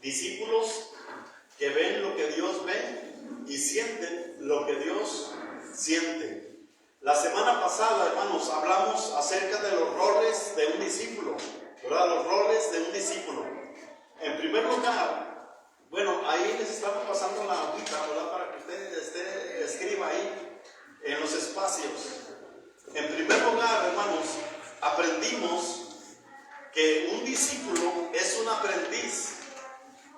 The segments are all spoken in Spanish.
Discípulos que ven lo que Dios ve y sienten lo que Dios siente. La semana pasada, hermanos, hablamos acerca de los roles de un discípulo, ¿verdad? Los roles de un discípulo. En primer lugar, bueno, ahí les estamos pasando la hojita, ¿verdad? Para que usted escriba ahí en los espacios. En primer lugar, hermanos, aprendimos que un discípulo es un aprendiz.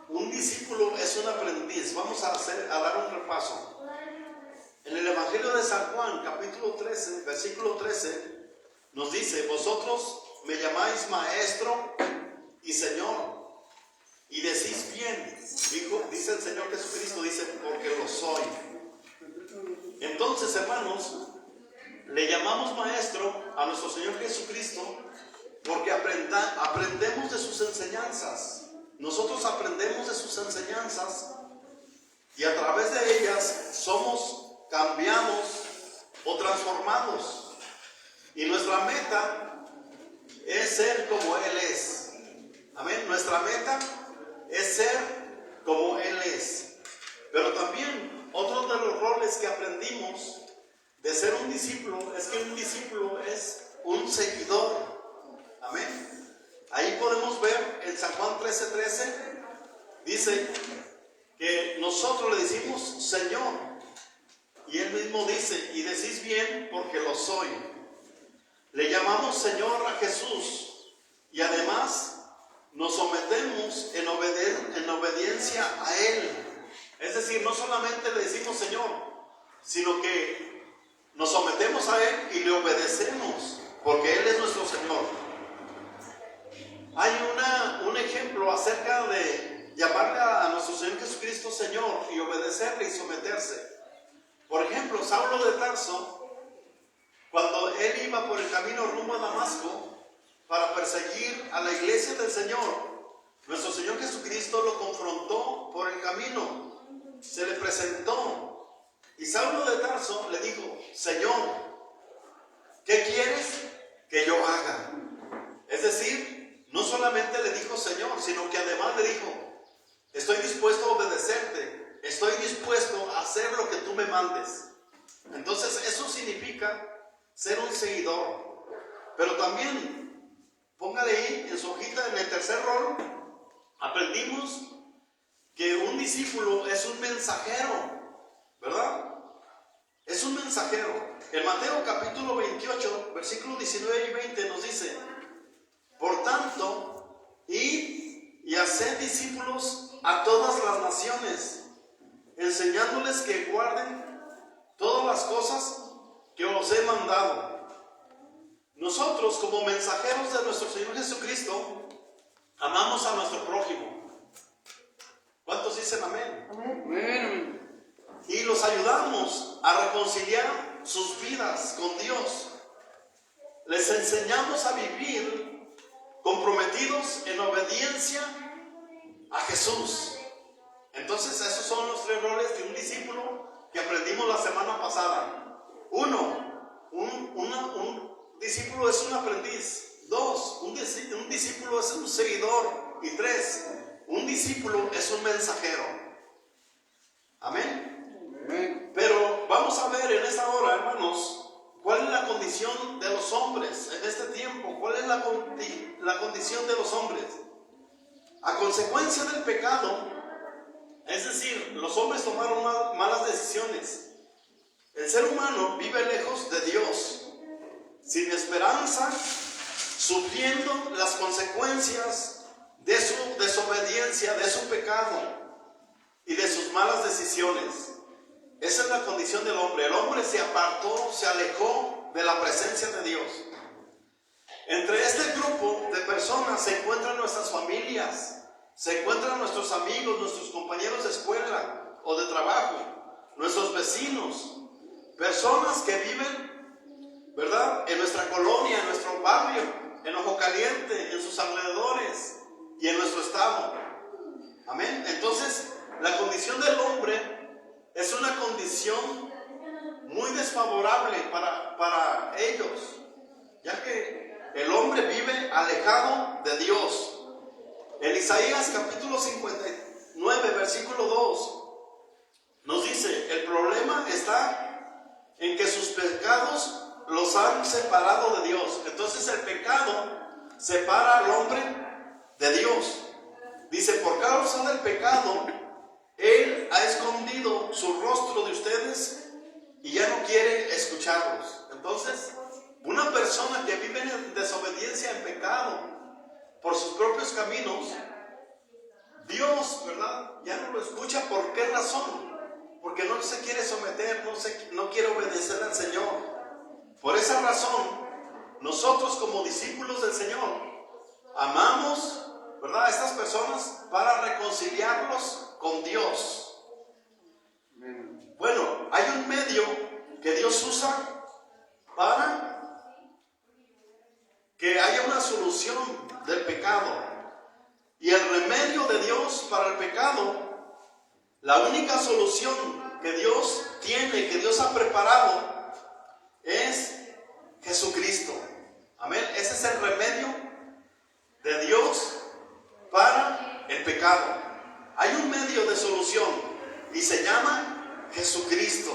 Un discípulo es un aprendiz. Vamos a dar un repaso. En el Evangelio de San Juan, capítulo 13, versículo 13, nos dice: vosotros me llamáis maestro y Señor, y decís bien. Dice el Señor Jesucristo, dice, porque lo soy. Entonces, hermanos, le llamamos maestro a nuestro Señor Jesucristo porque aprendemos de sus enseñanzas. Nosotros aprendemos de sus enseñanzas y a través de ellas somos cambiados o transformados. Y nuestra meta es ser como Él es. Amén. Nuestra meta es ser como Él es. Pero también otro de los roles que aprendimos de ser un discípulo es que un discípulo es un seguidor. Amén. Ahí podemos ver en San Juan 13:13, dice que nosotros le decimos Señor, y Él mismo dice, y decís bien porque lo soy. Le llamamos Señor a Jesús y además nos sometemos en obediencia a Él. Es decir, no solamente le decimos Señor, sino que nos sometemos a Él y le obedecemos, porque Él es nuestro Señor. Hay un ejemplo acerca de llamarle a nuestro Señor Jesucristo Señor y obedecerle y someterse. Por ejemplo, Saulo de Tarso, cuando él iba por el camino rumbo a Damasco para perseguir a la iglesia del Señor, nuestro Señor Jesucristo lo confrontó por el camino, se le presentó, y Saulo de Tarso le dijo: Señor, ¿qué quieres que yo haga? Es decir, no solamente le dijo Señor, sino que además le dijo: estoy dispuesto a obedecerte, estoy dispuesto a hacer lo que tú me mandes. Entonces eso significa ser un seguidor. Pero también, póngale ahí en su hojita, en el tercer rol, aprendimos que un discípulo es un mensajero, ¿verdad? Es un mensajero. En Mateo capítulo 28, versículos 19 y 20 nos dice: por tanto, id y haced discípulos a todas las naciones, enseñándoles que guarden todas las cosas que os he mandado. Nosotros, como mensajeros de nuestro Señor Jesucristo, amamos a nuestro prójimo. ¿Cuántos dicen amén? Amén. Y los ayudamos a reconciliar sus vidas con Dios. Les enseñamos a vivir comprometidos en obediencia a Jesús. Entonces esos son los tres roles de un discípulo que aprendimos la semana pasada. Uno, un discípulo es un aprendiz. Dos, un discípulo es un seguidor. Y tres, un discípulo es un mensajero. Amén. Amén. Pero vamos a ver en esta hora, hermanos, ¿cuál es la condición de los hombres en este tiempo? ¿Cuál es la condición de los hombres? A consecuencia del pecado, es decir, los hombres tomaron malas decisiones. El ser humano vive lejos de Dios, sin esperanza, sufriendo las consecuencias de su desobediencia, de su pecado y de sus malas decisiones. Esa es la condición del hombre. El hombre se apartó, se alejó de la presencia de Dios. Entre este grupo de personas se encuentran nuestras familias, se encuentran nuestros amigos, nuestros compañeros de escuela o de trabajo, nuestros vecinos, personas que viven, ¿verdad?, en nuestra colonia, en nuestro barrio, en Ojo Caliente, en sus alrededores y en nuestro estado. Amén. Entonces, la condición del hombre es una condición muy desfavorable para ellos, ya que el hombre vive alejado de Dios. El Isaías capítulo 59, versículo 2, nos dice, el problema está en que sus pecados los han separado de Dios. Entonces el pecado separa al hombre de Dios. Dice, por causa del pecado, Él ha escondido su rostro de ustedes y ya no quiere escucharlos. Entonces, una persona que vive en desobediencia, en pecado, por sus propios caminos, Dios, ¿verdad?, ya no lo escucha. ¿Por qué razón? Porque no se quiere someter, no quiere obedecer al Señor. Por esa razón, nosotros como discípulos del Señor, amamos, ¿verdad?, a estas personas para reconciliarlos con Dios. Bueno, hay un medio que Dios usa para que haya una solución del pecado. Y el remedio de Dios para el pecado, la única solución que Dios tiene, que Dios ha preparado, es Jesucristo. Amén. Ese es el remedio de Dios para el pecado. Hay un medio de solución y se llama Jesucristo.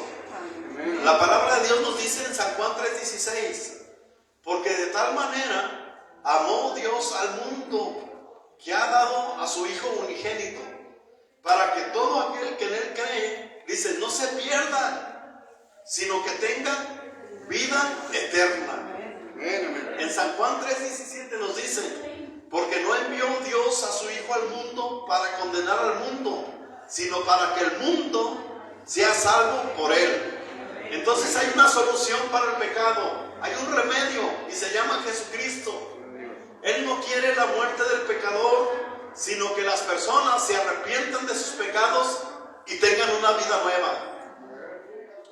La palabra de Dios nos dice en San Juan 3:16, porque de tal manera amó Dios al mundo que ha dado a su Hijo unigénito, para que todo aquel que en Él cree, dice, no se pierda, sino que tenga vida eterna. En San Juan 3:17 nos dice, porque no envió Dios a su Hijo al mundo para condenar al mundo, sino para que el mundo sea salvo por Él. Entonces hay una solución para el pecado, hay un remedio y se llama Jesucristo. Él no quiere la muerte del pecador, sino que las personas se arrepientan de sus pecados y tengan una vida nueva.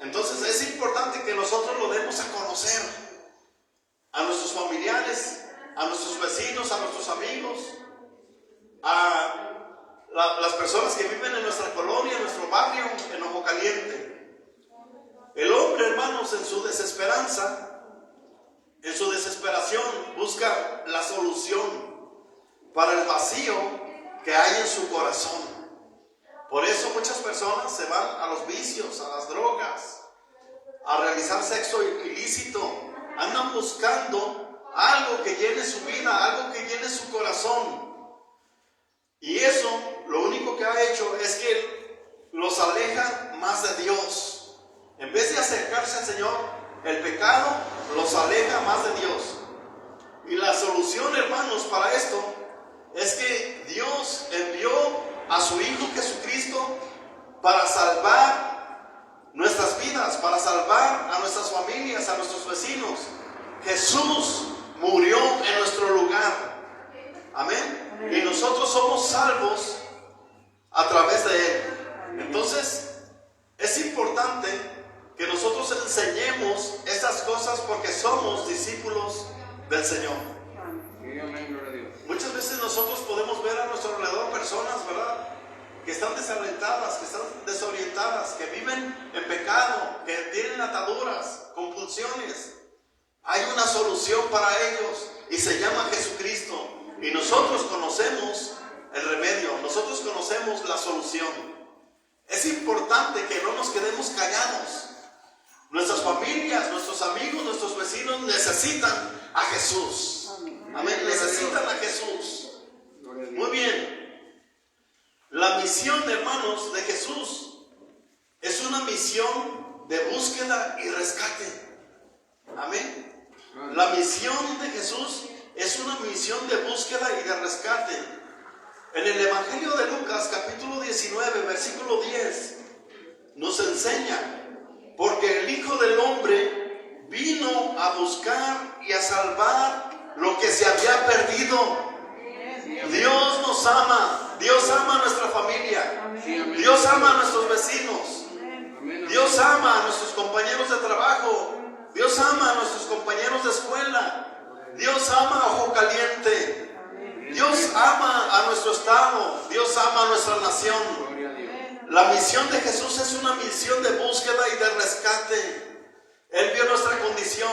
Entonces es importante que nosotros lo demos a conocer a nuestros familiares, a nuestros vecinos, a nuestros amigos, a las personas que viven en nuestra colonia, en nuestro barrio, en Ojo Caliente. El hombre, hermanos, en su desesperanza, en su desesperación, busca la solución para el vacío que hay en su corazón. Por eso muchas personas se van a los vicios, a las drogas, a realizar sexo ilícito. Andan buscando algo que llene su vida, algo que llene su corazón. Y eso lo único que ha hecho es que los aleja más de Dios. En vez de acercarse al Señor, el pecado los aleja más de Dios. Y la solución, hermanos, para esto es que Dios envió a su Hijo Jesucristo para salvar nuestras vidas, para salvar a nuestras familias, a nuestros vecinos. Jesús murió en nuestro lugar. Amén. Y nosotros somos salvos a través de Él. Entonces, es importante que nosotros enseñemos estas cosas porque somos discípulos del Señor. Muchas veces nosotros podemos ver a nuestro alrededor personas, ¿verdad?, que están desorientadas, que están desorientadas, que viven en pecado, que tienen ataduras, compulsiones. Hay una solución para ellos y se llama Jesucristo. Y nosotros conocemos el remedio, nosotros conocemos la solución. Es importante que no nos quedemos callados. Nuestras familias, nuestros amigos, nuestros vecinos necesitan a Jesús. Amén, necesitan a Jesús. Muy bien. La misión, hermanos, de Jesús es una misión de búsqueda y rescate. Amén. La misión de Jesús es una misión de búsqueda y de rescate. En el Evangelio de Lucas, capítulo 19, versículo 10, nos enseña, porque el Hijo del Hombre vino a buscar y a salvar lo que se había perdido. Dios nos ama, Dios ama a nuestra familia, Dios ama a nuestros vecinos, Dios ama a nuestros compañeros de trabajo, Dios ama a nuestros compañeros de escuela, Dios ama a Ojo Caliente, Dios ama a nuestro estado, Dios ama a nuestra nación. La misión de Jesús es una misión de búsqueda y de rescate. Él vio nuestra condición,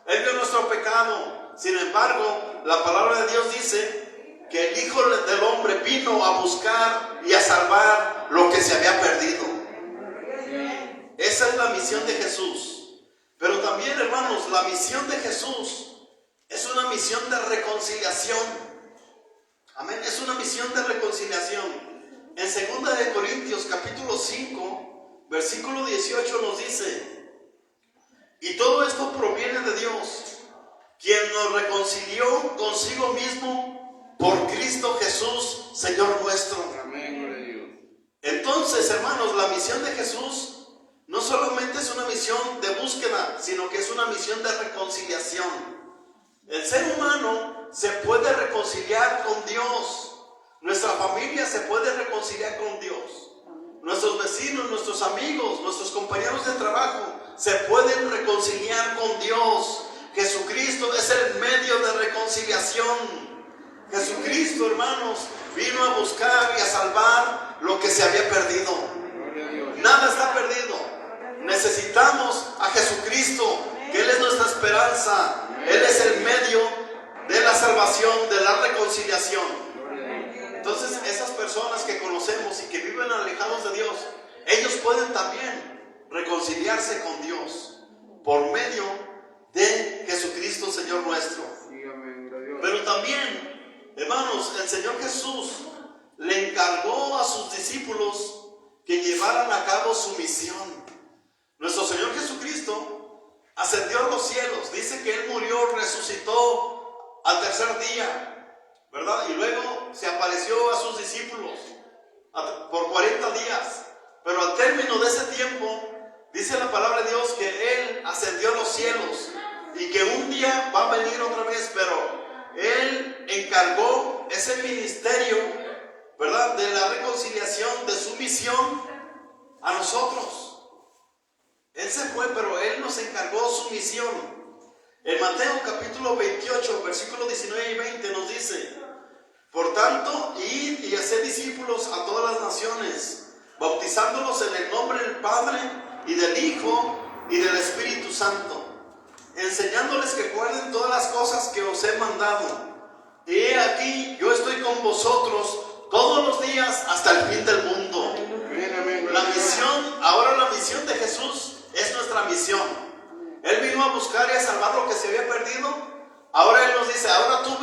Él vio nuestro pecado. Sin embargo, la palabra de Dios dice que el Hijo del Hombre vino a buscar y a salvar lo que se había perdido. Esa es la misión de Jesús. Pero también, hermanos, la misión de Jesús es una misión de reconciliación. Amén. Es una misión de reconciliación. En 2 de Corintios capítulo 5, versículo 18 nos dice: y todo esto proviene de Dios, quien nos reconcilió consigo mismo por Cristo Jesús, Señor nuestro. Amén. Entonces, hermanos, la misión de Jesús no solamente es una misión de búsqueda, sino que es una misión de reconciliación. El ser humano se puede reconciliar con Dios. Nuestra familia se puede reconciliar con Dios. Nuestros vecinos, nuestros amigos, nuestros compañeros de trabajo se pueden reconciliar con Dios. Jesucristo es el medio de reconciliación. Jesucristo, hermanos, vino a buscar y a salvar lo que se había perdido. Nada está perdido. Necesitamos a Jesucristo, que Él es nuestra esperanza. Él es el medio de la salvación, de la reconciliación. Entonces, esas personas que conocemos y que viven alejados de Dios, ellos pueden también reconciliarse con Dios por medio de Jesucristo, Señor nuestro. Pero también, hermanos, el Señor Jesús le encargó a sus discípulos que llevaran a cabo su misión. Nuestro Señor Jesucristo ascendió a los cielos. Dice que Él murió, resucitó al tercer día, ¿verdad? Y luego se apareció a sus discípulos por 40 días. Pero al término de ese tiempo, dice la palabra de Dios que Él ascendió a los cielos y que un día va a venir otra vez, pero Él encargó ese ministerio, ¿verdad?, de la reconciliación, de su misión a nosotros. Él se fue, pero Él nos encargó su misión. En Mateo capítulo 28, versículos 19 y 20 nos dice: por tanto, id y haced discípulos a todas las naciones, bautizándolos en el nombre del Padre y del Hijo y del Espíritu Santo, enseñándoles que guarden todas las cosas que os he mandado. Y he aquí, yo estoy con vosotros todos los días hasta el fin del mundo. La misión de Jesús es nuestra misión. Él vino a buscar y a salvar lo que se había perdido. Ahora Él nos dice: ahora tú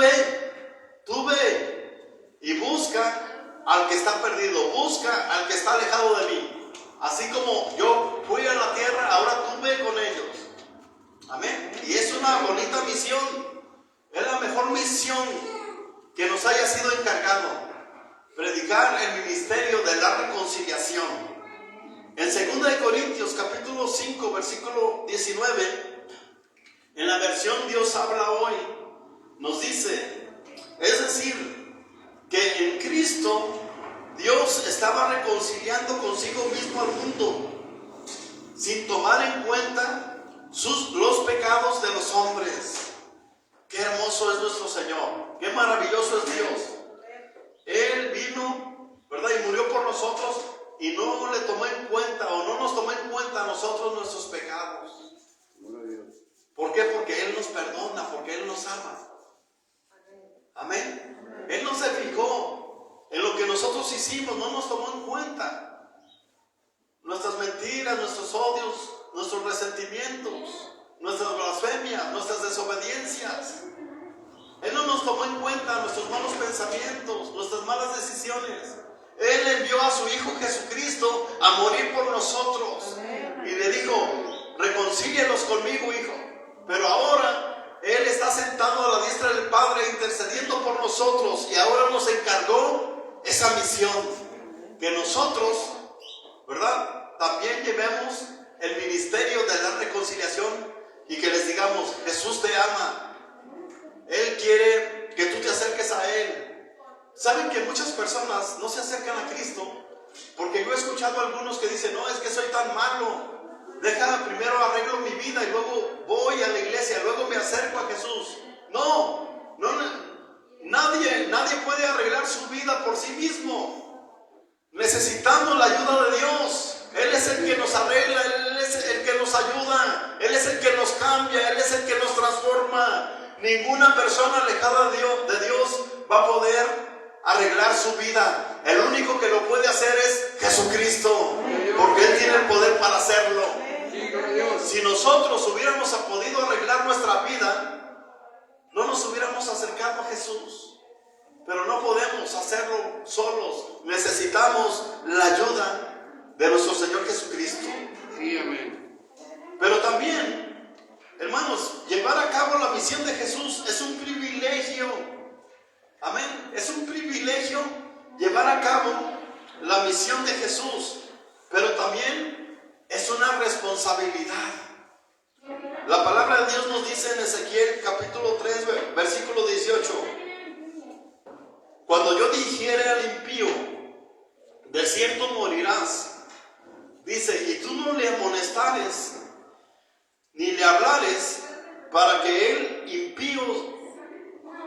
ve y busca al que está perdido, busca al que está alejado de mí. Así como yo fui a la tierra, ahora tú ve con ellos. Amén. Y es una bonita misión. Es la mejor misión que nos haya sido encargado: predicar el ministerio de la reconciliación. En 2 de Corintios capítulo 5, versículo 19, en la versión Dios habla hoy, nos dice: es decir, que en Cristo Dios estaba reconciliando consigo mismo al mundo, sin tomar en cuenta los pecados de los hombres. Qué hermoso es nuestro Señor, qué maravilloso es Dios. Él vino, ¿verdad?, y murió por nosotros, y no le tomó en cuenta, o no nos tomó en cuenta a nosotros nuestros pecados. ¿Por qué? Porque Él nos perdona, porque Él nos ama. Amén. Él no se fijó en lo que nosotros hicimos, no nos tomó en cuenta nuestras mentiras, nuestros odios, nuestros resentimientos, nuestras blasfemias, nuestras desobediencias. Él no nos tomó en cuenta nuestros malos pensamientos, nuestras malas decisiones. Él envió a su Hijo Jesucristo a morir por nosotros. Y le dijo: reconcílielos conmigo, hijo. Pero ahora Él está sentado a la diestra del Padre intercediendo por nosotros. Y ahora nos encargó esa misión, que nosotros, ¿verdad?, también llevemos el ministerio de la reconciliación y que les digamos: Jesús te ama. Él quiere que tú te acerques a Él. Saben que muchas personas no se acercan a Cristo porque yo he escuchado a algunos que dicen: no, es que soy tan malo, deja primero arreglo mi vida y luego voy a la iglesia, luego me acerco a Jesús. No, nadie puede arreglar su vida por sí mismo. Necesitamos la ayuda de Dios. Él es el que nos arregla, Él es el que nos ayuda, Él es el que nos cambia, Él es el que nos transforma. Ninguna persona alejada de Dios va a poder arreglar su vida. El único que lo puede hacer es Jesucristo, porque Él tiene el poder para hacerlo. Si nosotros hubiéramos podido arreglar nuestra vida, no nos hubiéramos acercado a Jesús. Pero no podemos hacerlo solos. Necesitamos la ayuda de nuestro Señor Jesucristo. Sí, amén. Pero también, hermanos, llevar a cabo la misión de Jesús es un privilegio. Amén. Es un privilegio llevar a cabo la misión de Jesús. Pero también es una responsabilidad. La palabra de Dios nos dice en Ezequiel capítulo 3, versículo 18. Cuando yo dijere al impío, de cierto morirás, dice, y tú no le amonestares, ni le hablares, para que el impío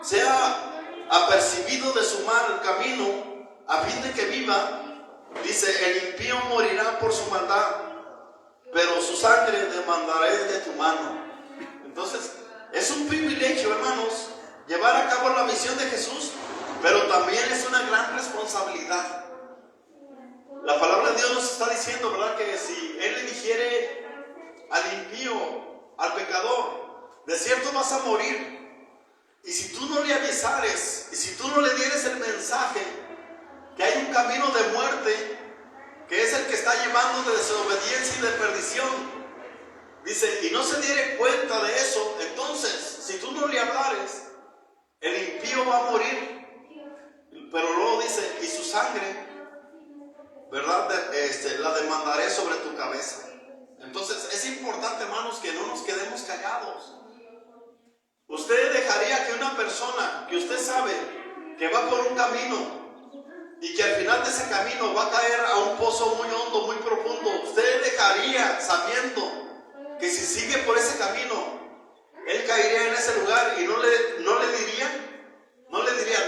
sea apercibido de su mal camino, a fin de que viva, dice, el impío morirá por su maldad, pero su sangre demandaré de tu mano. Entonces, es un privilegio, hermanos, llevar a cabo la misión de Jesús, pero también es una gran responsabilidad. La palabra de Dios nos está diciendo, ¿verdad?, que si Él le dijere al impío, al pecador, de cierto vas a morir, y si tú no le avisares, y si tú no le dieres el mensaje, que hay un camino de muerte, que es el que está llevando de desobediencia y de perdición, dice, y no se diere cuenta de eso, entonces, si tú no le hablares, el impío va a morir. Pero luego dice, y su sangre, ¿verdad?, la demandaré sobre tu cabeza. Entonces es importante, hermanos, que no nos quedemos callados. Usted dejaría que una persona que usted sabe que va por un camino y que al final de ese camino va a caer a un pozo muy hondo, muy profundo, usted dejaría sabiendo que si sigue por ese camino, él caería en ese lugar y no le diría,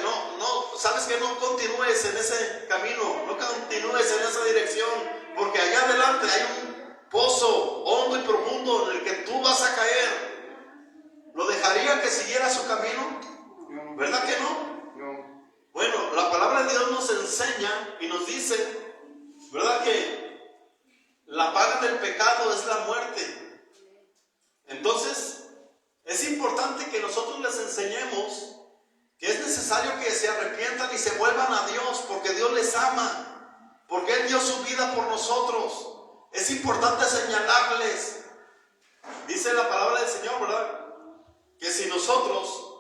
no, sabes que no continúes en ese camino, no continúes en esa dirección, porque allá adelante hay un pozo hondo y profundo en el que tú vas a caer. ¿Lo dejaría que siguiera su camino? No. ¿Verdad que no? No. Bueno, la palabra de Dios nos enseña y nos dice, ¿verdad?, que la paga del pecado es la muerte. Entonces, es importante que nosotros les enseñemos que es necesario que se arrepientan y se vuelvan a Dios, porque Dios les ama, porque Él dio su vida por nosotros. Es importante señalarles. Dice la palabra del Señor, ¿verdad?, que si nosotros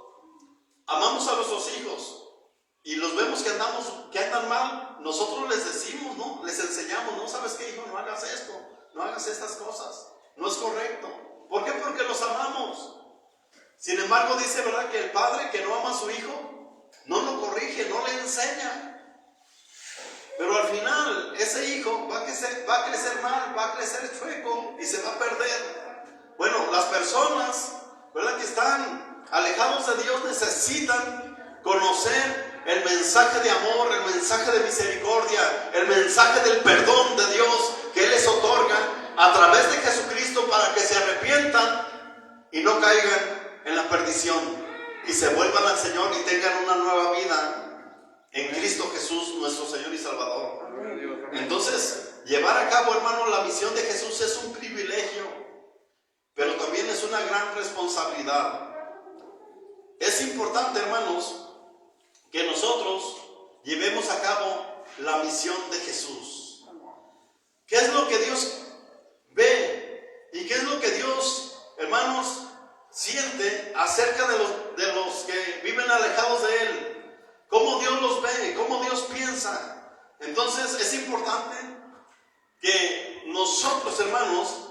amamos a nuestros hijos y los vemos que andan mal, nosotros les decimos, ¿no? Les enseñamos, ¿no? ¿Sabes qué, hijo? No hagas esto, no hagas estas cosas, no es correcto. ¿Por qué? Porque los amamos. Sin embargo, dice, ¿verdad?, que el padre que no ama a su hijo no lo corrige, no le enseña. Pero al final, ese hijo va a crecer mal, va a crecer chueco y se va a perder. Bueno, las personas, ¿verdad?, que están alejados de Dios necesitan conocer el mensaje de amor, el mensaje de misericordia, el mensaje del perdón de Dios que Él les otorga a través de Jesucristo, para que se arrepientan y no caigan en la perdición y se vuelvan al Señor y tengan una nueva vida en Cristo Jesús, nuestro Señor y Salvador. Entonces, llevar a cabo, hermano, la misión de Jesús es un privilegio, pero también es una gran responsabilidad. Es importante, hermanos, que nosotros llevemos a cabo la misión de Jesús. ¿Qué es lo que Dios ve? ¿Y qué es lo que Dios, hermanos, siente acerca de los que viven alejados de Él? ¿Cómo Dios los ve? ¿Cómo Dios piensa? Entonces es importante que nosotros, hermanos,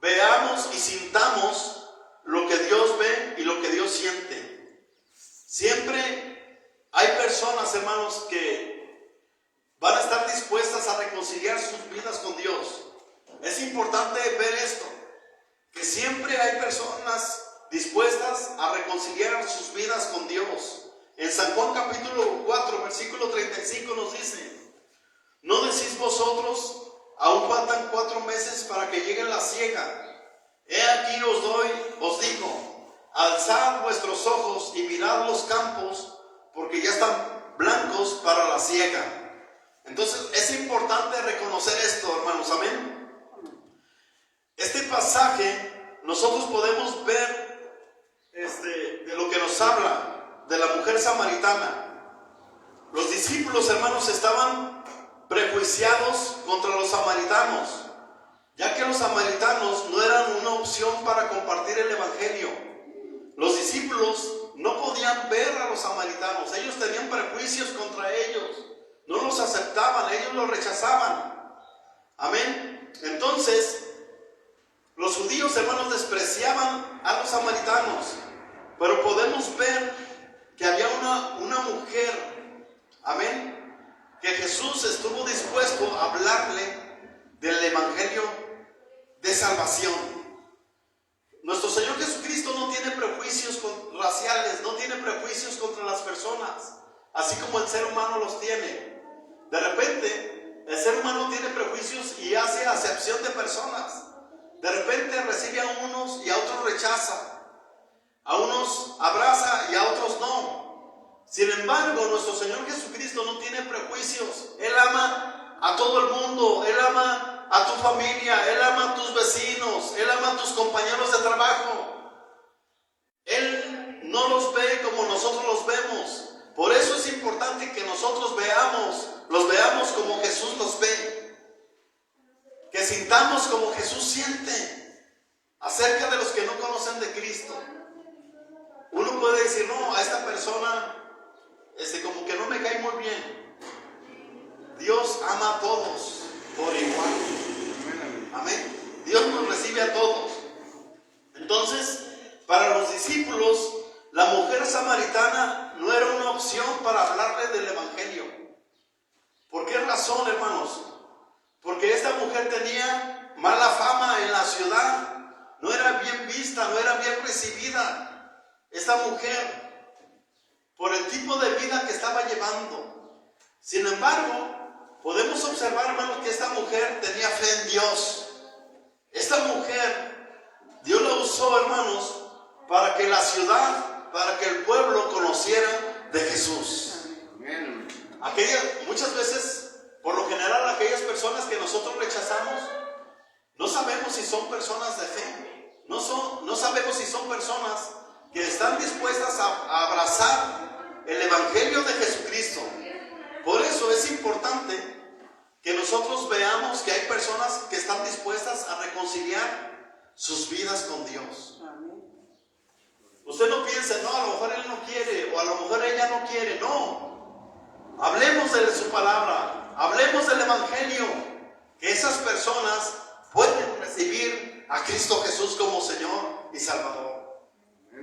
veamos y sintamos lo que Dios ve y lo que Dios siente. Siempre hay personas, hermanos, que van a estar dispuestas a reconciliar sus vidas con Dios. Es importante ver esto, que siempre hay personas dispuestas a reconciliar sus vidas con Dios. En San Juan capítulo 4, versículo 35 nos dice: ¿no decís vosotros, aún faltan 4 meses para que llegue la siega? He aquí os digo, alzad vuestros ojos y mirad los campos, porque ya están blancos para la siega. Entonces es importante reconocer esto, hermanos, amén. Este pasaje nosotros podemos ver de lo que nos habla de la mujer samaritana. Los discípulos, hermanos, estaban prejuiciados contra los samaritanos, ya que los samaritanos no eran una opción para compartir el evangelio. Los discípulos no podían ver a los samaritanos, ellos tenían prejuicios contra ellos, no los aceptaban, ellos los rechazaban. Amén. Entonces, los judíos, hermanos, despreciaban a los samaritanos, pero podemos ver que había una mujer, amén, que Jesús estuvo dispuesto a hablarle del evangelio de salvación. Nuestro Señor Jesucristo no tiene prejuicios raciales, no tiene prejuicios contra las personas, así como el ser humano los tiene. De repente, el ser humano tiene prejuicios y hace acepción de personas. De repente recibe a unos y a otros rechaza. A unos abraza y a otros no. Sin embargo, nuestro Señor Jesucristo no tiene prejuicios. Él ama a todo el mundo. Él ama a tu familia. Él ama a tus vecinos. Él ama a tus compañeros de trabajo. Él no los ve como nosotros los vemos. Por eso es importante que nosotros los veamos como Jesús los ve. Que sintamos como Jesús siente acerca de los que no conocen de Cristo. Uno puede decir, no, a esta persona como que no me cae muy bien. Dios ama a todos por igual. Amén. Dios nos recibe a todos. Entonces, para los discípulos, la mujer samaritana no era una opción para hablarle del evangelio. ¿Por qué razón, hermanos? Porque esta mujer tenía mala fama en la ciudad. No era bien vista, no era bien recibida. Esta mujer, por el tipo de vida que estaba llevando. Sin embargo, podemos observar, hermanos, que esta mujer tenía fe en Dios. Esta mujer, Dios la usó, hermanos, para que la ciudad, para que el pueblo conociera de Jesús. Muchas veces, por lo general, aquellas personas que nosotros rechazamos, no sabemos si son personas de fe. No sabemos si son personas que están dispuestas a abrazar el evangelio de Jesucristo. Por eso es importante que nosotros veamos que hay personas que están dispuestas a reconciliar sus vidas con Dios. Usted no piense, no, a lo mejor él no quiere, o a lo mejor ella no quiere. No, hablemos de su palabra, hablemos del evangelio, que esas personas pueden recibir a Cristo Jesús como Señor y Salvador.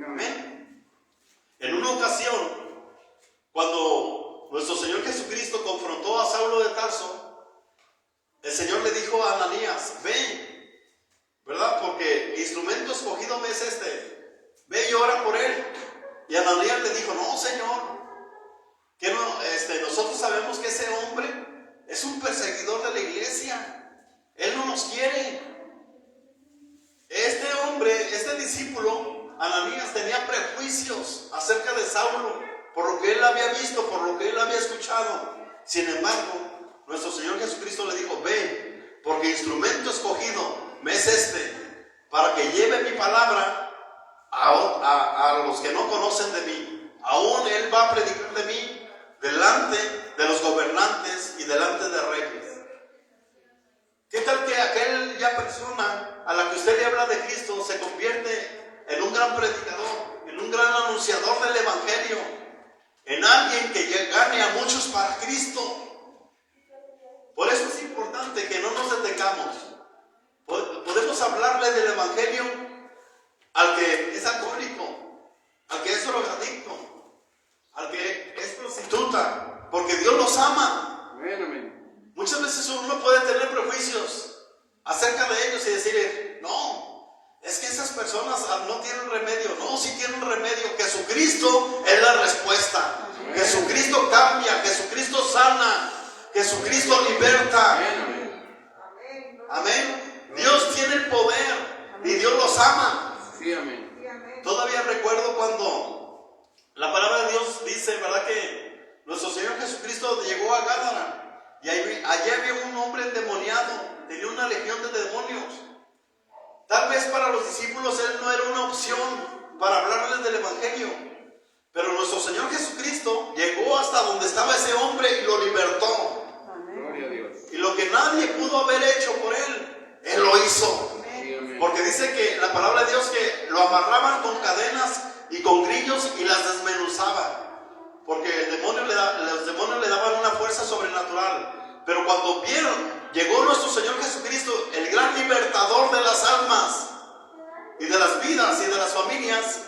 Amén. En una ocasión, cuando nuestro Señor Jesucristo confrontó a Saulo de Tarso, el Señor le dijo a Ananías, ven, ¿verdad? Porque instrumento escogido me es ve y ora por él. Y Ananías le dijo, no, Señor, que no, nosotros sabemos que ese hombre es un perseguidor de la iglesia. Él no nos quiere. Este hombre, este discípulo, Ananías, tenía prejuicios acerca de Saulo, por lo que él había visto, por lo que él había escuchado. Sin embargo, nuestro Señor Jesucristo le dijo, ve, porque instrumento escogido me es para que lleve mi palabra a los que no conocen de mí. Aún él va a predicar de mí delante de los gobernantes y delante de reyes. ¿Qué tal que aquella persona a la que usted le habla de Cristo se convierte en un gran predicador, en un gran anunciador del evangelio, en alguien que gane a muchos para Cristo? Por eso es importante que no nos detengamos. Podemos hablarle del evangelio al que es alcohólico, al que es drogadicto, al que es prostituta, porque Dios los ama. Amén. Muchas veces uno puede tener prejuicios acerca de ellos y decir, no, es que esas personas no tienen remedio. No, sí tienen remedio. Jesucristo es la respuesta. Jesucristo cambia, Jesucristo sana, Jesucristo liberta. Amén. Dios tiene el poder y Dios los ama. Sí, amén. Todavía recuerdo dice, ¿verdad? Que nuestro Señor Jesucristo llegó a Gádara y allí había un hombre endemoniado, tenía una legión de demonios. Tal vez para los discípulos él no era una opción para hablarles del Evangelio, pero nuestro Señor Jesucristo llegó hasta donde estaba ese hombre y lo libertó. Gloria a Dios. Y lo que nadie pudo haber hecho por él, él lo hizo. Porque dice que la palabra de Dios que lo amarraban con cadenas y con grillos y las desmenuzaban. Porque los demonios le daban una fuerza sobrenatural. Pero cuando llegó nuestro Señor Jesucristo, el gran libertador de las almas y de las vidas y de las familias,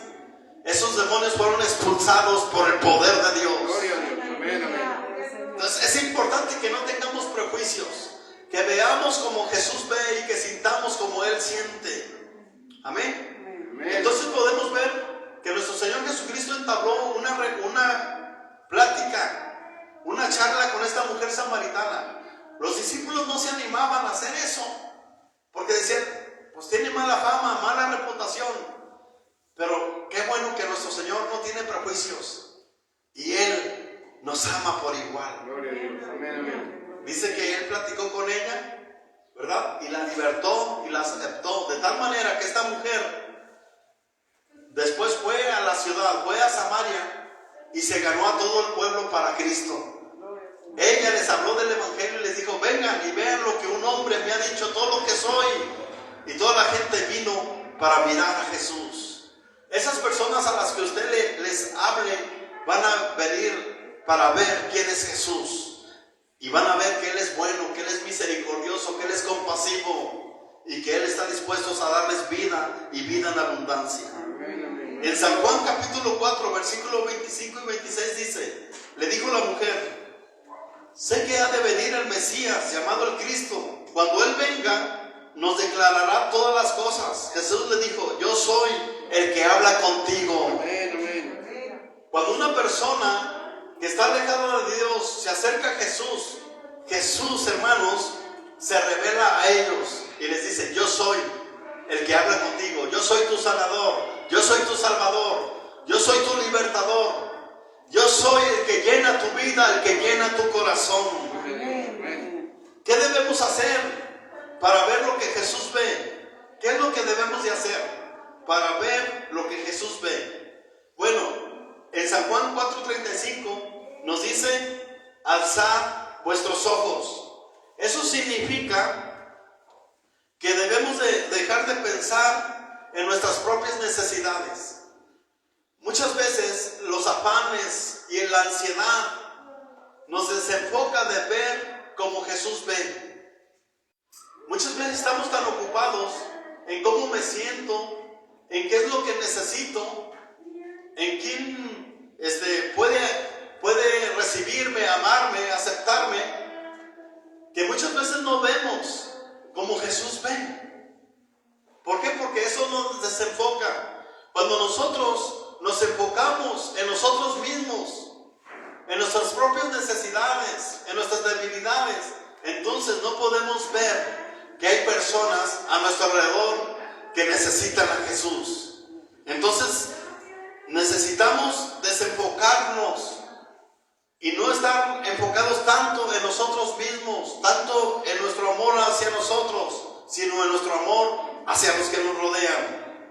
esos demonios fueron expulsados por el poder de Dios. Gloria a Dios. Amén, amén. Entonces es importante que no tengamos prejuicios, que veamos como Jesús ve y que sintamos como Él siente. Amén. Amén. Entonces podemos ver que nuestro Señor Jesucristo entabló una plática, una charla con esta mujer samaritana. Los discípulos no se animaban a hacer eso, porque decían, pues tiene mala fama, mala reputación. Pero qué bueno que nuestro Señor no tiene prejuicios y Él nos ama por igual. Gloria a Dios. Amén, amén. Dice que Él platicó con ella, ¿verdad? Y la libertó y la aceptó. De tal manera que esta mujer después fue a la ciudad, fue a Samaria y se ganó a todo el pueblo para Cristo. Ella les habló del Evangelio y les dijo, vengan y vean lo que un hombre me ha dicho, todo lo que soy. Y toda la gente vino para mirar a Jesús. Esas personas a las que usted les hable van a venir para ver quién es Jesús. Y van a ver que Él es bueno, que Él es misericordioso, que Él es compasivo y que Él está dispuesto a darles vida y vida en abundancia. Amén, amén. En San Juan capítulo 4, versículos 25 y 26 dice, le dijo la mujer, sé que ha de venir el Mesías llamado el Cristo. Cuando Él venga, nos declarará todas las cosas. Jesús le dijo, yo soy el que habla contigo. Amén, amén. Cuando una persona que está alejada de Dios se acerca a Jesús, Jesús, hermanos, se revela a ellos y les dice, yo soy el que habla contigo, yo soy tu sanador, yo soy tu salvador, yo soy tu libertador, yo soy el que llena tu vida, el que llena tu corazón. Amén. ¿Qué debemos hacer para ver lo que Jesús ve? ¿Qué es lo que debemos de hacer para ver lo que Jesús ve? Bueno, en San Juan 4:35 nos dice, alzad vuestros ojos. Eso significa que debemos de dejar de pensar en nuestras propias necesidades. Muchas veces los afanes y la ansiedad nos desenfoca de ver como Jesús ve. Muchas veces estamos tan ocupados en cómo me siento, en qué es lo que necesito, en quién puede recibirme, amarme, aceptarme, que muchas veces no vemos como Jesús ve. ¿Por qué? Porque eso nos desenfoca. Cuando nosotros nos enfocamos en nosotros mismos, en nuestras propias necesidades, en nuestras debilidades, entonces no podemos ver que hay personas a nuestro alrededor que necesitan a Jesús. Entonces necesitamos desenfocarnos y no estar enfocados tanto en nosotros mismos, tanto en nuestro amor hacia nosotros, sino en nuestro amor hacia los que nos rodean.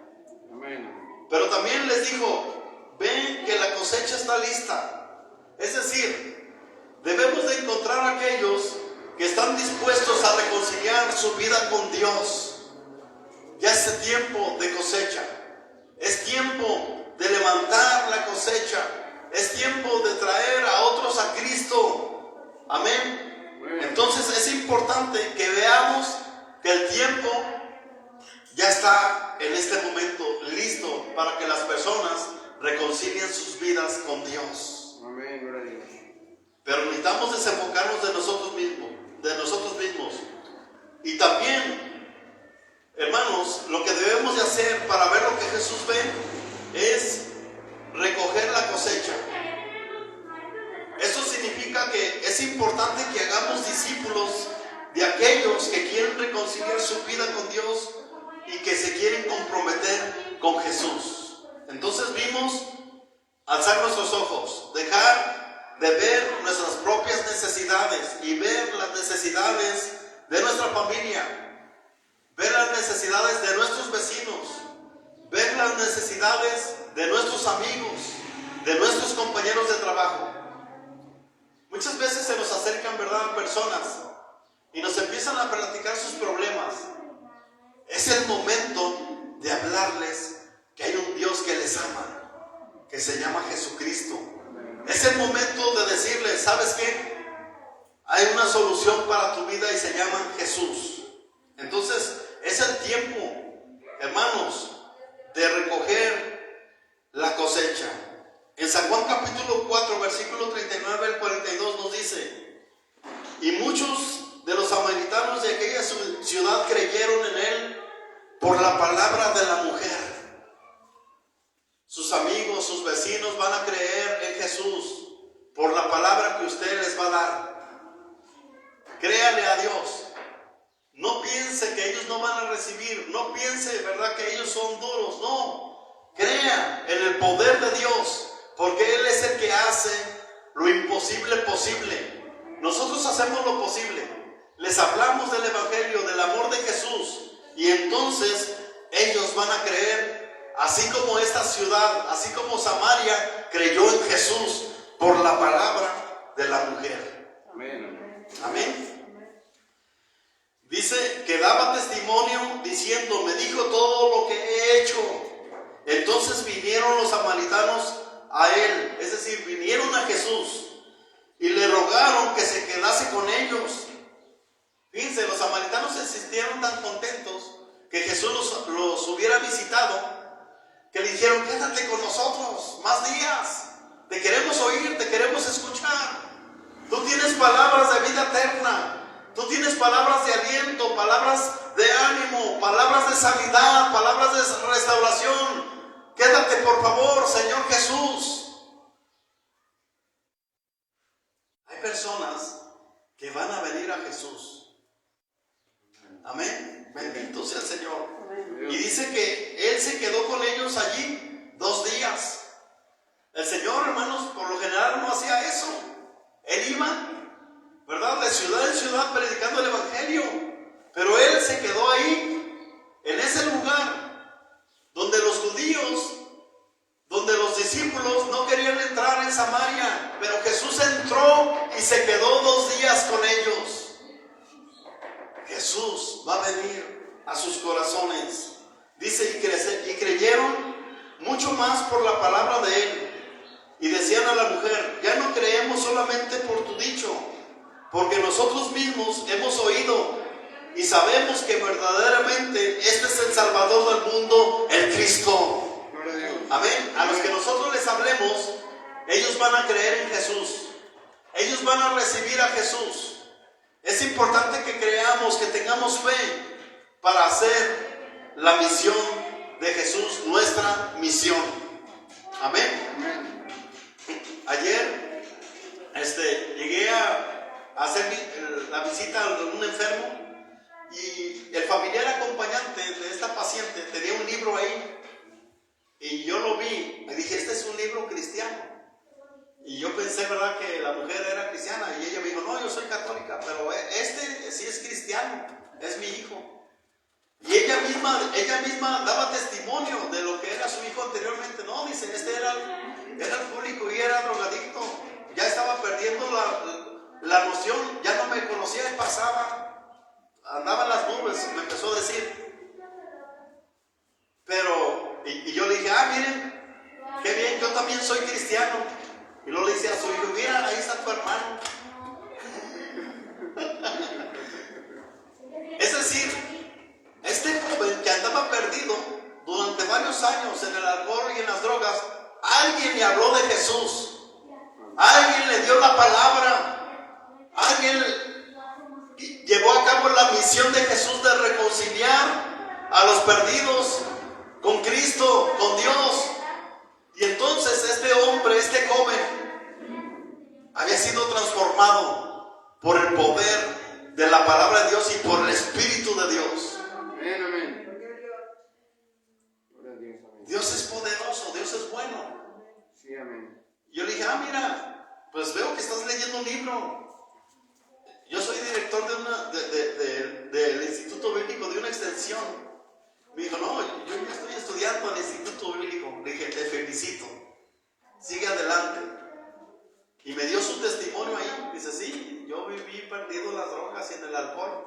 Amén. Pero también les dijo, ven que la cosecha está lista. Es decir, debemos de encontrar a aquellos que están dispuestos a reconciliar su vida con Dios. Ya es tiempo de cosecha, es tiempo de levantar la cosecha, es tiempo de traer a otros a Cristo. Amén. Entonces es importante que veamos que el tiempo ya está en este momento listo para que las personas reconcilien sus vidas con Dios. Amén, gloria a Dios. Pero necesitamos desenfocarnos de nosotros mismos. Y también, hermanos, lo que debemos de hacer para ver lo que Jesús ve es recoger la cosecha. Eso significa que es importante que hagamos discípulos de aquellos que quieren reconciliar su vida con Dios y que se quieren comprometer con Jesús. Entonces vimos alzar nuestros ojos, dejar de ver nuestras propias necesidades y ver las necesidades de nuestra familia, ver las necesidades de nuestros vecinos, ver las necesidades de nuestros amigos, de nuestros compañeros de trabajo. Muchas veces se nos acercan, ¿verdad?, personas y nos empiezan a platicar sus problemas. Es el momento de hablarles que hay un Dios que les ama, que se llama Jesucristo. Es el momento de decirles, ¿sabes qué? Hay una solución para tu vida y se llama Jesús. Entonces, es el tiempo, hermanos, de recoger la cosecha. En San Juan capítulo 4, versículo 39 al 42 nos dice: y muchos de los samaritanos de aquella ciudad creyeron en él por la palabra de la mujer. Sus amigos, sus vecinos van a creer en Jesús por la palabra que usted les va a dar. Créale a Dios. No piense que ellos no van a recibir. No piense, ¿verdad?, que ellos son duros. No. Crea en el poder de Dios, porque Él es el que hace lo imposible posible. Nosotros hacemos lo posible. Les hablamos del Evangelio, del amor de Jesús, y entonces ellos van a creer, así como esta ciudad, así como Samaria creyó en Jesús por la palabra de la mujer. Amén. Amén. Dice que daba testimonio diciendo: me dijo todo lo que he hecho. Entonces vinieron los samaritanos a él, es decir, vinieron a Jesús y le rogaron que se quedase con ellos. Fíjense, los samaritanos se sintieron tan contentos que Jesús los hubiera visitado, que le dijeron: quédate con nosotros más días, te queremos oír, te queremos escuchar. Tú tienes palabras de vida eterna, tú tienes palabras de aliento, palabras de ánimo, palabras de sanidad, palabras de restauración. Quédate, por favor, Señor Jesús. Hay personas que van a venir a Jesús. Amén. Bendito sea el Señor. Y dice que Él se quedó con ellos allí 2 días. El Señor, hermanos, por lo general no hacía eso. Él iba, ¿verdad?, de ciudad en ciudad predicando el Evangelio. Pero Él se quedó ahí, en ese lugar donde los judíos, donde los discípulos no querían entrar en Samaria, pero Jesús entró y se quedó 2 días con ellos. Jesús va a venir a sus corazones. Dice: y creyeron mucho más por la palabra de él. Y decían a la mujer: ya no creemos solamente por tu dicho, porque nosotros mismos hemos oído y sabemos que verdaderamente este es el Salvador del mundo, el Cristo. Amén. A los que nosotros les hablemos, ellos van a creer en Jesús. Ellos van a recibir a Jesús. Es importante que creamos, que tengamos fe para hacer la misión de Jesús, nuestra misión. Amén. Ayer llegué a hacer la visita a un enfermo, y el familiar acompañante de esta paciente tenía un libro ahí. Y yo lo vi, me dije: este es un libro cristiano. Y yo pensé, ¿verdad?, que la mujer era cristiana. Y ella me dijo: no, yo soy católica, pero este sí es cristiano, es mi hijo. Y ella misma daba testimonio de lo que era su hijo anteriormente. No, dice, este era alcohólico y era drogadicto. Ya estaba perdiendo la noción, ya no me conocía y pasaba, andaba en las nubes, me empezó a decir. Pero, y yo le dije: miren, qué bien, yo también soy cristiano. Y luego le dice a su hijo: mira, ahí está tu hermano. Es decir, este joven que andaba perdido durante varios años en el alcohol y en las drogas, alguien le habló de Jesús, alguien le dio la palabra, alguien llevó a cabo la misión de Jesús de reconciliar a los perdidos con Cristo, con Dios. Y entonces este hombre, este joven, había sido transformado por el poder de la palabra de Dios y por el Espíritu de Dios. Amén, amén. Dios es poderoso, Dios es bueno. Sí, amén. Yo le dije, mira, pues veo que estás leyendo un libro. Yo soy director del Instituto Bíblico de una extensión. Me dijo, no, yo ya estoy estudiando en el Instituto Bíblico. Le dije, te felicito, sigue adelante. Y me dio su testimonio ahí. Dice, sí, yo viví perdido en las drogas y en el alcohol,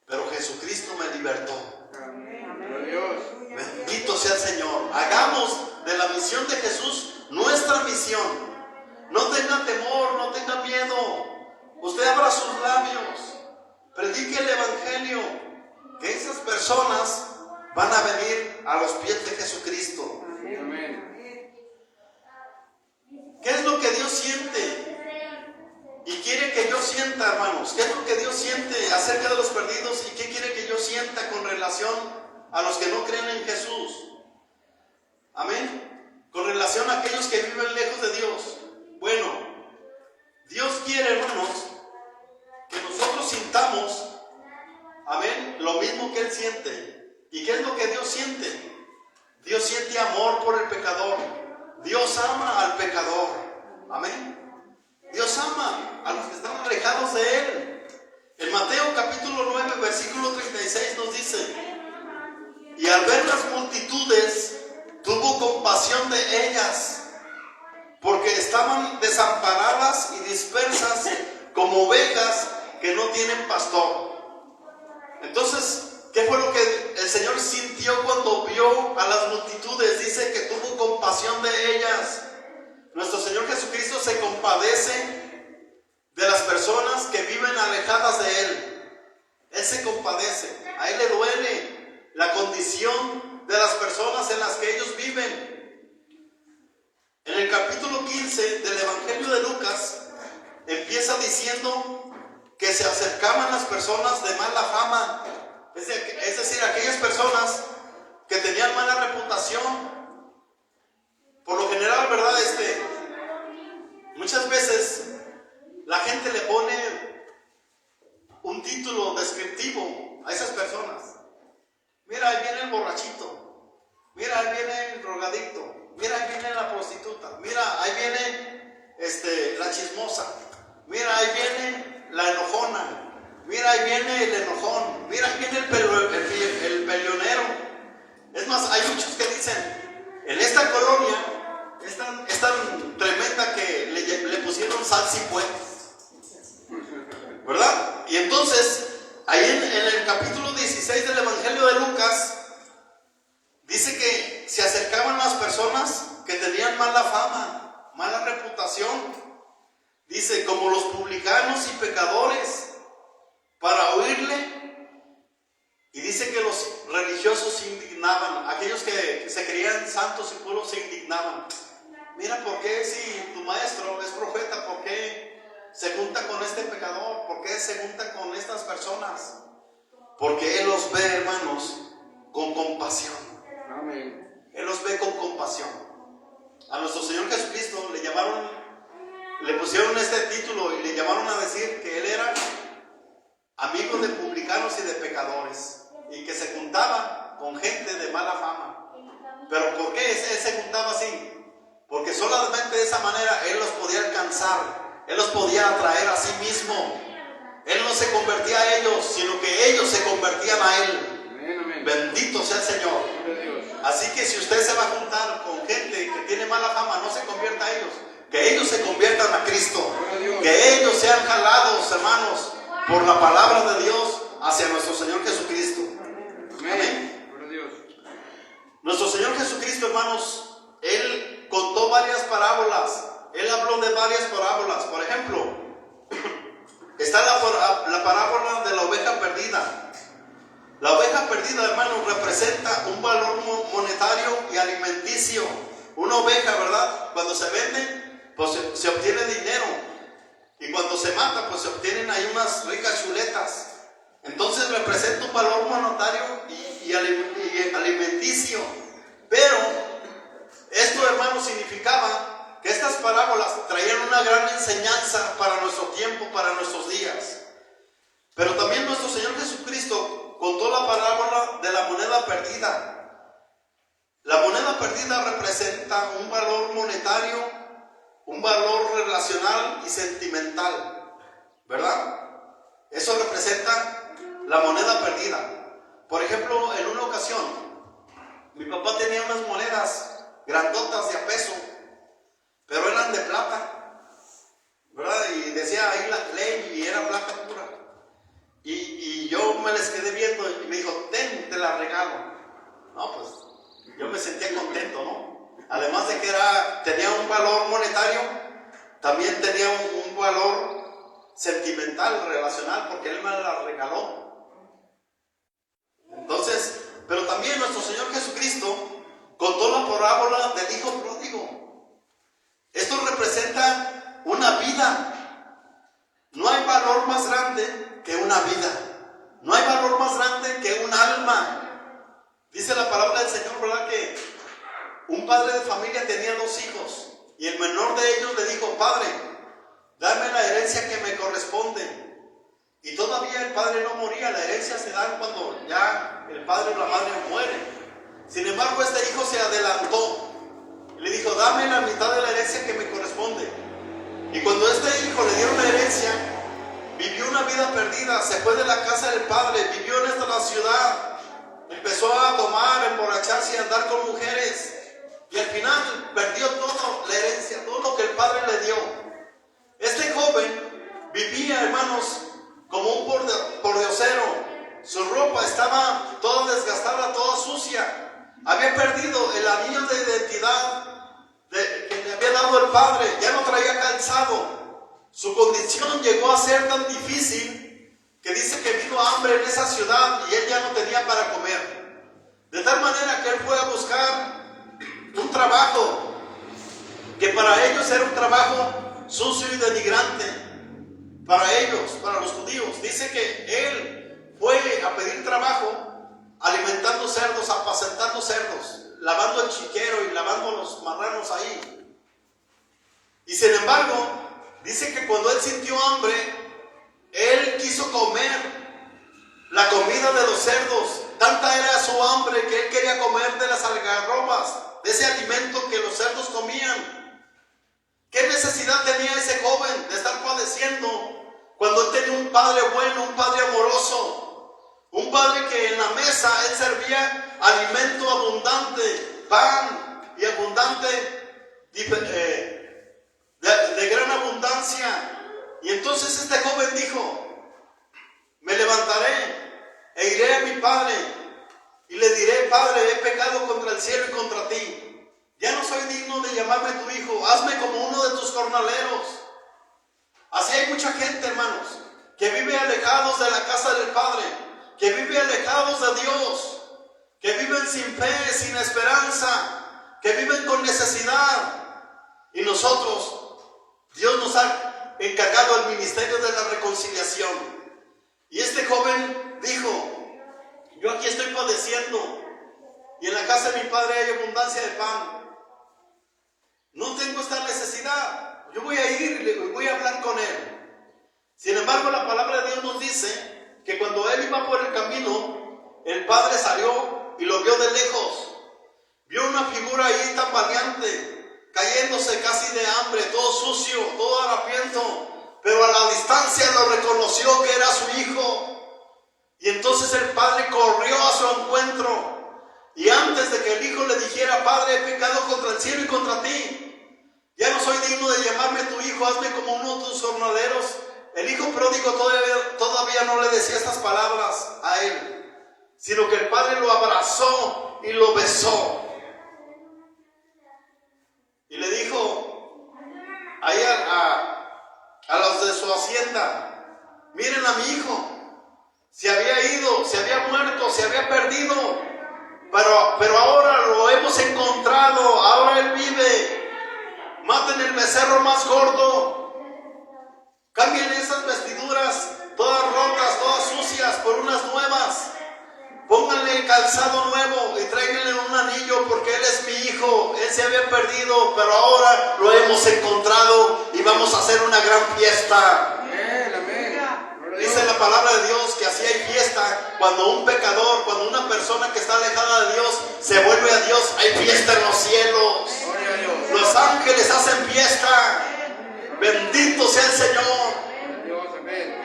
pero Jesucristo me libertó. Amén. Dios. Bendito sea el Señor. Hagamos de la misión de Jesús nuestra misión. No tenga temor, no tenga miedo. Usted abra sus labios, predique el Evangelio, que esas personas van a venir a los pies de Jesucristo. Amén. ¿Qué es lo que Dios siente? Y quiere que yo sienta, hermanos. ¿Qué es lo que Dios siente acerca de los perdidos? ¿Y qué quiere que yo sienta con relación a los que no creen en Jesús? Amén. Con relación a aquellos que viven lejos de Dios. Bueno, Dios quiere, hermanos, que nosotros sintamos, amén, lo mismo que Él siente. ¿Y qué es lo que Dios siente? Dios siente amor por el pecador. Dios ama al pecador. Amén. Dios ama a los que están alejados de Él. En Mateo capítulo 9, versículo 36 nos dice: y al ver las multitudes, tuvo compasión de ellas, porque estaban desamparadas y dispersas como ovejas que no tienen pastor. Entonces, ¿qué fue lo que el Señor sintió cuando vio a las multitudes? Dice que tuvo compasión de ellas. Nuestro Señor Jesucristo se compadece de las personas que viven alejadas de Él. Él se compadece. A Él le duele la condición de las personas en las que ellos viven. En el capítulo 15 del Evangelio de Lucas empieza diciendo que se acercaban las personas de mala fama, es decir, aquellas personas que tenían mala reputación. Por lo general, ¿verdad? Muchas veces la gente le pone un título descriptivo a esas personas. Mira, ahí viene el borrachito. Mira, ahí viene el drogadicto. Mira, ahí viene la prostituta. Mira, ahí viene la chismosa. Mira, ahí viene la enojona. Mira, ahí viene el enojón. Mira, ahí viene el peleonero. Es más, hay muchos que dicen, en esta colonia es tan tremenda que le pusieron salsipue, ¿verdad? Y entonces, ahí en el capítulo 16 del Evangelio de Lucas, dice que se acercaban las personas que tenían mala fama, mala reputación. Dice, como los publicanos y pecadores, para oírle. Y dice que los religiosos se indignaban. Aquellos que se creían santos y puros se indignaban. Mira, ¿por qué si tu maestro es profeta, por qué se junta con este pecador? ¿Por qué se junta con estas personas? Porque Él los ve, hermanos, con compasión. Amén. Él los ve con compasión. A nuestro Señor Jesucristo le pusieron este título y le llamaron a decir que Él era amigo de publicanos y de pecadores, y que se juntaba con gente de mala fama. ¿Pero por qué Él se juntaba así? Porque solamente de esa manera Él los podía alcanzar, Él los podía atraer a sí mismo. Él no se convertía a ellos, sino que ellos se convertían a Él. Amén, amén. Bendito sea el Señor. Así que si usted se va a juntar con gente que tiene mala fama, no se convierta a ellos, que ellos se conviertan a Cristo, que ellos sean jalados, hermanos, por la palabra de Dios hacia nuestro Señor Jesucristo. Amén. Nuestro Señor Jesucristo, hermanos, Él contó varias parábolas. Él habló de varias parábolas. Por ejemplo, está la parábola de la oveja perdida. La oveja perdida, hermanos, representa un valor monetario y alimenticio. Una oveja, ¿verdad? Cuando se vende, pues se obtiene dinero. Y cuando se mata, pues se obtienen ahí unas ricas chuletas. Entonces representa un valor monetario y alimenticio. Pero esto, hermanos, significaba que estas parábolas traían una gran enseñanza para nuestro tiempo, para nuestros días. Pero también nuestro Señor Jesucristo contó la parábola de la moneda perdida. La moneda perdida representa un valor monetario, un valor relacional y sentimental, ¿verdad? Eso representa la moneda perdida. Por ejemplo, en una ocasión, mi papá tenía unas monedas grandotas de a peso, pero eran de plata, ¿verdad? Y decía ahí la ley y era plata pura. Y yo me les quedé viendo y me dijo, ten, te la regalo. No, pues yo me sentía contento, ¿no? Además de que tenía un valor monetario, también tenía un valor sentimental, relacional, porque Él me la regaló. Entonces, pero también nuestro Señor Jesucristo contó la parábola del hijo pródigo. Esto representa una vida. No hay valor más grande que una vida. No hay valor más grande que un alma. Dice la palabra del Señor, ¿verdad? Que un padre de familia tenía 2 hijos y el menor de ellos le dijo, Padre, dame la herencia que me corresponde. Y todavía el padre no moría, la herencia se da cuando ya el padre o la madre muere. Sin embargo, este hijo se adelantó y le dijo, dame la mitad de la herencia que me corresponde. Y cuando a este hijo le dieron la herencia, vivió una vida perdida, se fue de la casa del padre, vivió en la ciudad. Empezó a tomar, a emborracharse y a andar con mujeres. Y al final perdió todo, la herencia, todo lo que el padre le dio. Este joven vivía, hermanos, como un pordiosero. Su ropa estaba toda desgastada, toda sucia. Había perdido el anillo de identidad que le había dado el padre. Ya no traía calzado. Su condición llegó a ser tan difícil que dice que vino hambre en esa ciudad y él ya no tenía para comer. De tal manera que él fue a buscar un trabajo que para ellos era un trabajo sucio y denigrante. Para ellos, para los judíos. Dice que él fue a pedir trabajo alimentando cerdos, apacentando cerdos, lavando el chiquero y lavando los marranos ahí. Y sin embargo, dice que cuando él sintió hambre, él quiso comer la comida de los cerdos. Tanta era su hambre que él quería comer de las algarrobas, de ese alimento que los cerdos comían. ¿Qué necesidad tenía ese joven de estar padeciendo cuando él tenía un padre bueno, un padre amoroso? Un padre que en la mesa él servía alimento abundante, pan y abundante, de gran abundancia. Y entonces este joven dijo, me levantaré e iré a mi padre y le diré, Padre, he pecado contra el cielo y contra ti. Ya no soy digno de llamarme tu hijo, hazme como uno de tus jornaleros. Así hay mucha gente, hermanos, que vive alejados de la casa del Padre, que vive alejados de Dios, que viven sin fe, sin esperanza, que viven con necesidad. Y nosotros, Dios nos ha encargado el ministerio de la reconciliación. Y este joven dijo, yo aquí estoy padeciendo y en la casa de mi padre hay abundancia de pan. No tengo esta necesidad. Yo voy a ir y voy a hablar con él. Sin embargo, la palabra de Dios nos dice que cuando él iba por el camino, el padre salió y lo vio de lejos. Vio una figura ahí tambaleante, cayéndose casi de hambre, todo sucio, todo harapiento, pero a la distancia lo reconoció que era su hijo. Y entonces el padre corrió a su encuentro. Y antes de que el hijo le dijera, Padre, he pecado contra el cielo y contra ti, ya no soy digno de llamarme tu hijo, hazme como uno de tus jornaleros. El hijo pródigo todavía no le decía estas palabras a él, sino que el padre lo abrazó y lo besó. Y le dijo ahí a los de su hacienda, miren a mi hijo, se había ido, se había muerto, se había perdido, pero ahora lo hemos encontrado, ahora él vive. Maten el becerro más gordo, cambien esas vestiduras todas rotas, todas sucias por unas nuevas, pónganle calzado nuevo y tráiganle un anillo porque él es mi hijo, él se había perdido, pero ahora lo hemos encontrado y vamos a hacer una gran fiesta. Amén, amén. Dice Dice la palabra de Dios que así hay fiesta cuando un pecador, cuando una persona que está alejada de Dios se vuelve a Dios. Hay fiesta en los cielos. Gloria a Dios. Los ángeles hacen fiesta. Bendito sea el Señor. Dios, amén.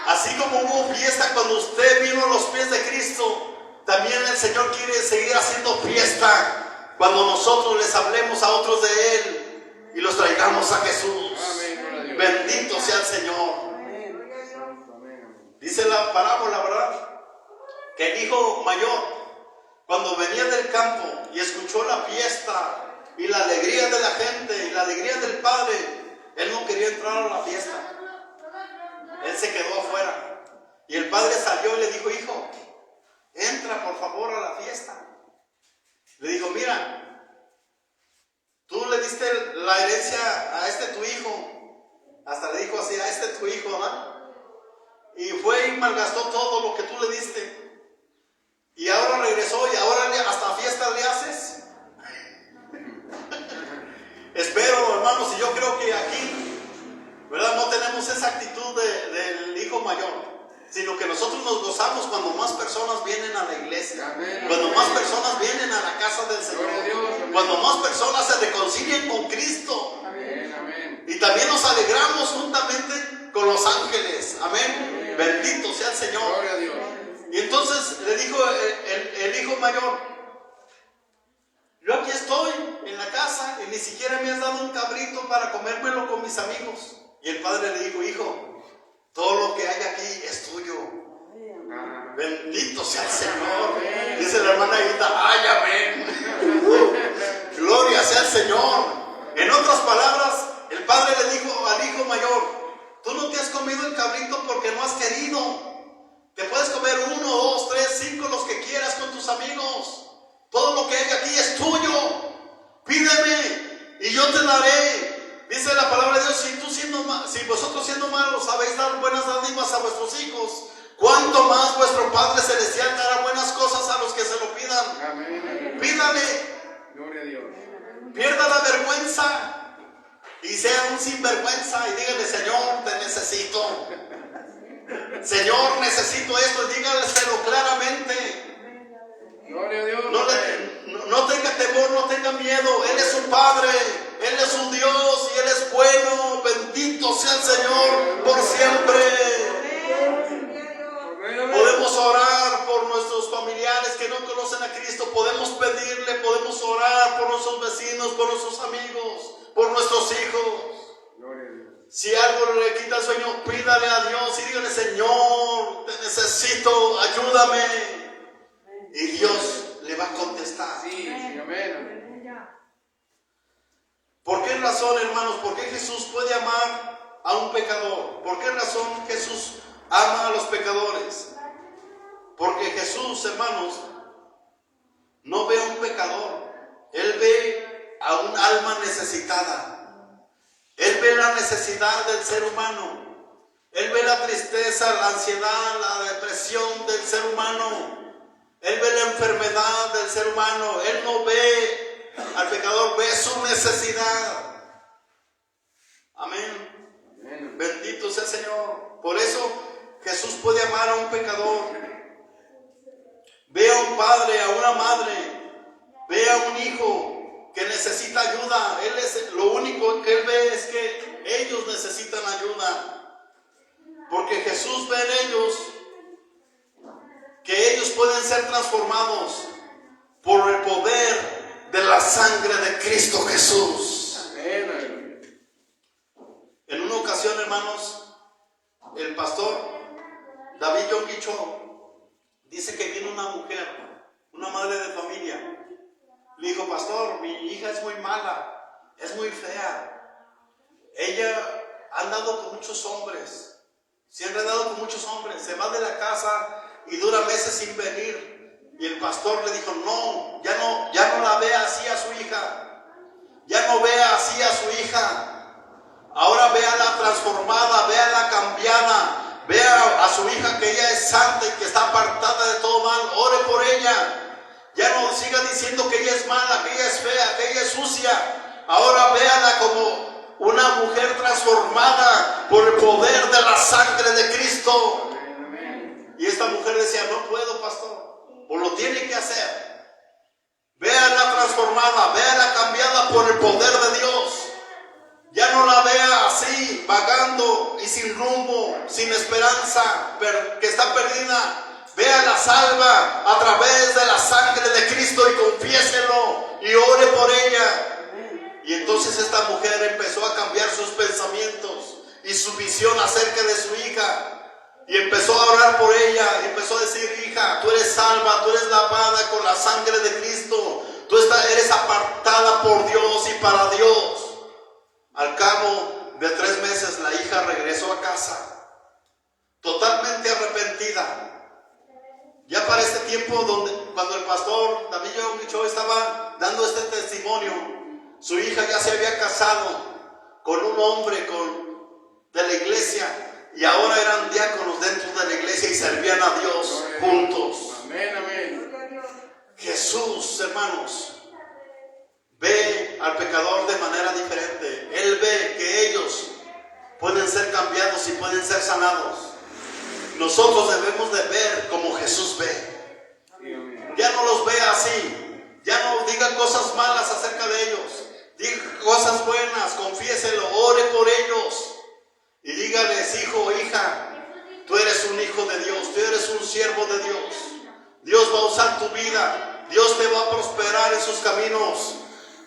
Así como hubo fiesta cuando usted vino a los pies de Cristo, también el Señor quiere seguir haciendo fiesta cuando nosotros les hablemos a otros de Él y los traigamos a Jesús. Amén, gloria a Dios. Bendito sea el Señor. Dice la parábola, ¿verdad? Que el hijo mayor, cuando venía del campo y escuchó la fiesta y la alegría de la gente y la alegría del padre, él no quería entrar a la fiesta. Él se quedó afuera. Y el padre salió y le dijo: hijo, entra por favor a la fiesta. Le dijo: mira, tú le diste la herencia a este tu hijo. Hasta le dijo así: a este tu hijo, ¿verdad? Y fue y malgastó todo lo que tú le diste. Y ahora regresó y ahora hasta fiesta le haces. Espero, hermanos, y yo creo que aquí, ¿verdad?, no tenemos esa actitud del hijo mayor, sino que nosotros nos gozamos cuando más personas vienen a la iglesia. Amén. Cuando más personas vienen a la casa del Gloria a Dios, Señor. amén. Cuando más personas se reconcilien con Cristo. Amén, amén. Y también nos alegramos juntamente con los ángeles. Amén. Bendito sea el Señor. Gloria a Dios. Y entonces le dijo el hijo mayor: yo aquí estoy en la casa y ni siquiera me has dado un cabrito para comérmelo con mis amigos. Y el padre le dijo: hijo, todo lo que hay aquí es tuyo. Bendito sea el Señor. Dice la hermana Hilda: ay, amén. Gloria sea el Señor. En otras palabras, el padre le dijo al hijo mayor: tú no te has comido el cabrito porque no has querido. Te puedes comer 1, 2, 3, 5, los que quieras con tus amigos. Todo lo que hay aquí es tuyo. Pídeme y yo te daré. Dice la palabra de Dios: si vosotros siendo malos sabéis dar buenas dádivas a vuestros hijos, ¿cuánto más vuestro Padre Celestial dará buenas cosas a los que se lo pidan? Amén. Pídale. Gloria a Dios. Pierda la vergüenza y sea un sinvergüenza y dígale: Señor, te necesito. Señor, necesito esto. Dígaleselo claramente. Gloria a Dios. No tenga temor, no tenga miedo. Él es su Padre, Él es su Dios y Él es bueno. Bendito sea el Señor por siempre. Podemos orar por nuestros familiares que no conocen a Cristo. Podemos pedirle, podemos orar por nuestros vecinos, por nuestros amigos, por nuestros hijos. Gloria a Dios. Si algo le quita el sueño, pídale a Dios y dígale: Señor, te necesito, ayúdame. Y Dios le va a contestar. Sí, sí, amén. ¿Por qué razón, hermanos? ¿Por qué Jesús puede amar a un pecador? ¿Por qué razón Jesús ama a los pecadores? Porque Jesús, hermanos, no ve a un pecador. Él ve a un alma necesitada. Él ve la necesidad del ser humano. Él ve la tristeza, la ansiedad, la depresión del ser humano. Él ve la enfermedad del ser humano. Él no ve al pecador, ve su necesidad. Amén. Amén. Bendito sea el Señor. Por eso Jesús puede amar a un pecador. Ve a un padre, a una madre. Ve a un hijo que necesita ayuda. Lo único que Él ve es que ellos necesitan ayuda. Porque Jesús ve en ellos que ellos pueden ser transformados por el poder de la sangre de Cristo Jesús. Amén. En una ocasión, hermanos, el pastor David Yonguicho dice que vino una mujer, una madre de familia. Le dijo: pastor, mi hija es muy mala, es muy fea. Ella ha andado con muchos hombres, se ha enredado con muchos hombres, se va de la casa y dura meses sin venir. Y el pastor le dijo: no, ya no la vea así a su hija. Ya no vea así a su hija. Ahora véala transformada, véala cambiada. Vea a su hija que ella es santa y que está apartada de todo mal. Ore por ella. Ya no siga diciendo que ella es mala, que ella es fea, que ella es sucia. Ahora véala como una mujer transformada transformada por el poder de la sangre de Cristo. Amén. Y esta mujer decía, no puedo, pastor, o lo tiene que hacer. Véala transformada, véala cambiada por el poder de Dios. Ya no la vea así, vagando y sin rumbo, sin esperanza, que está perdida. Véala salva a través de la sangre de Cristo y confiéselo y ore por ella. Y entonces esta mujer empezó a cambiar sus pensamientos y su visión acerca de su hija. Y empezó a orar por ella, y empezó a decir, hija, tú eres salva, tú eres lavada con la sangre de Cristo, tú eres apartada por Dios y para Dios. Al cabo de 3 meses la hija regresó a casa, totalmente arrepentida. Ya para este tiempo, cuando el pastor David Young estaba dando este testimonio, su hija ya se había casado con un hombre de la iglesia. Y ahora eran diáconos dentro de la iglesia y servían a Dios juntos. Amén, amén. Jesús, hermanos, ve al pecador de manera diferente. Él ve que ellos pueden ser cambiados y pueden ser sanados. Nosotros debemos de ver como Jesús ve. Ya no los vea así. Ya no diga cosas malas acerca de ellos. Diga cosas buenas, confiéselo, ore por ellos. Y dígales, hijo o hija, tú eres un hijo de Dios, tú eres un siervo de Dios. Dios va a usar tu vida, Dios te va a prosperar en sus caminos.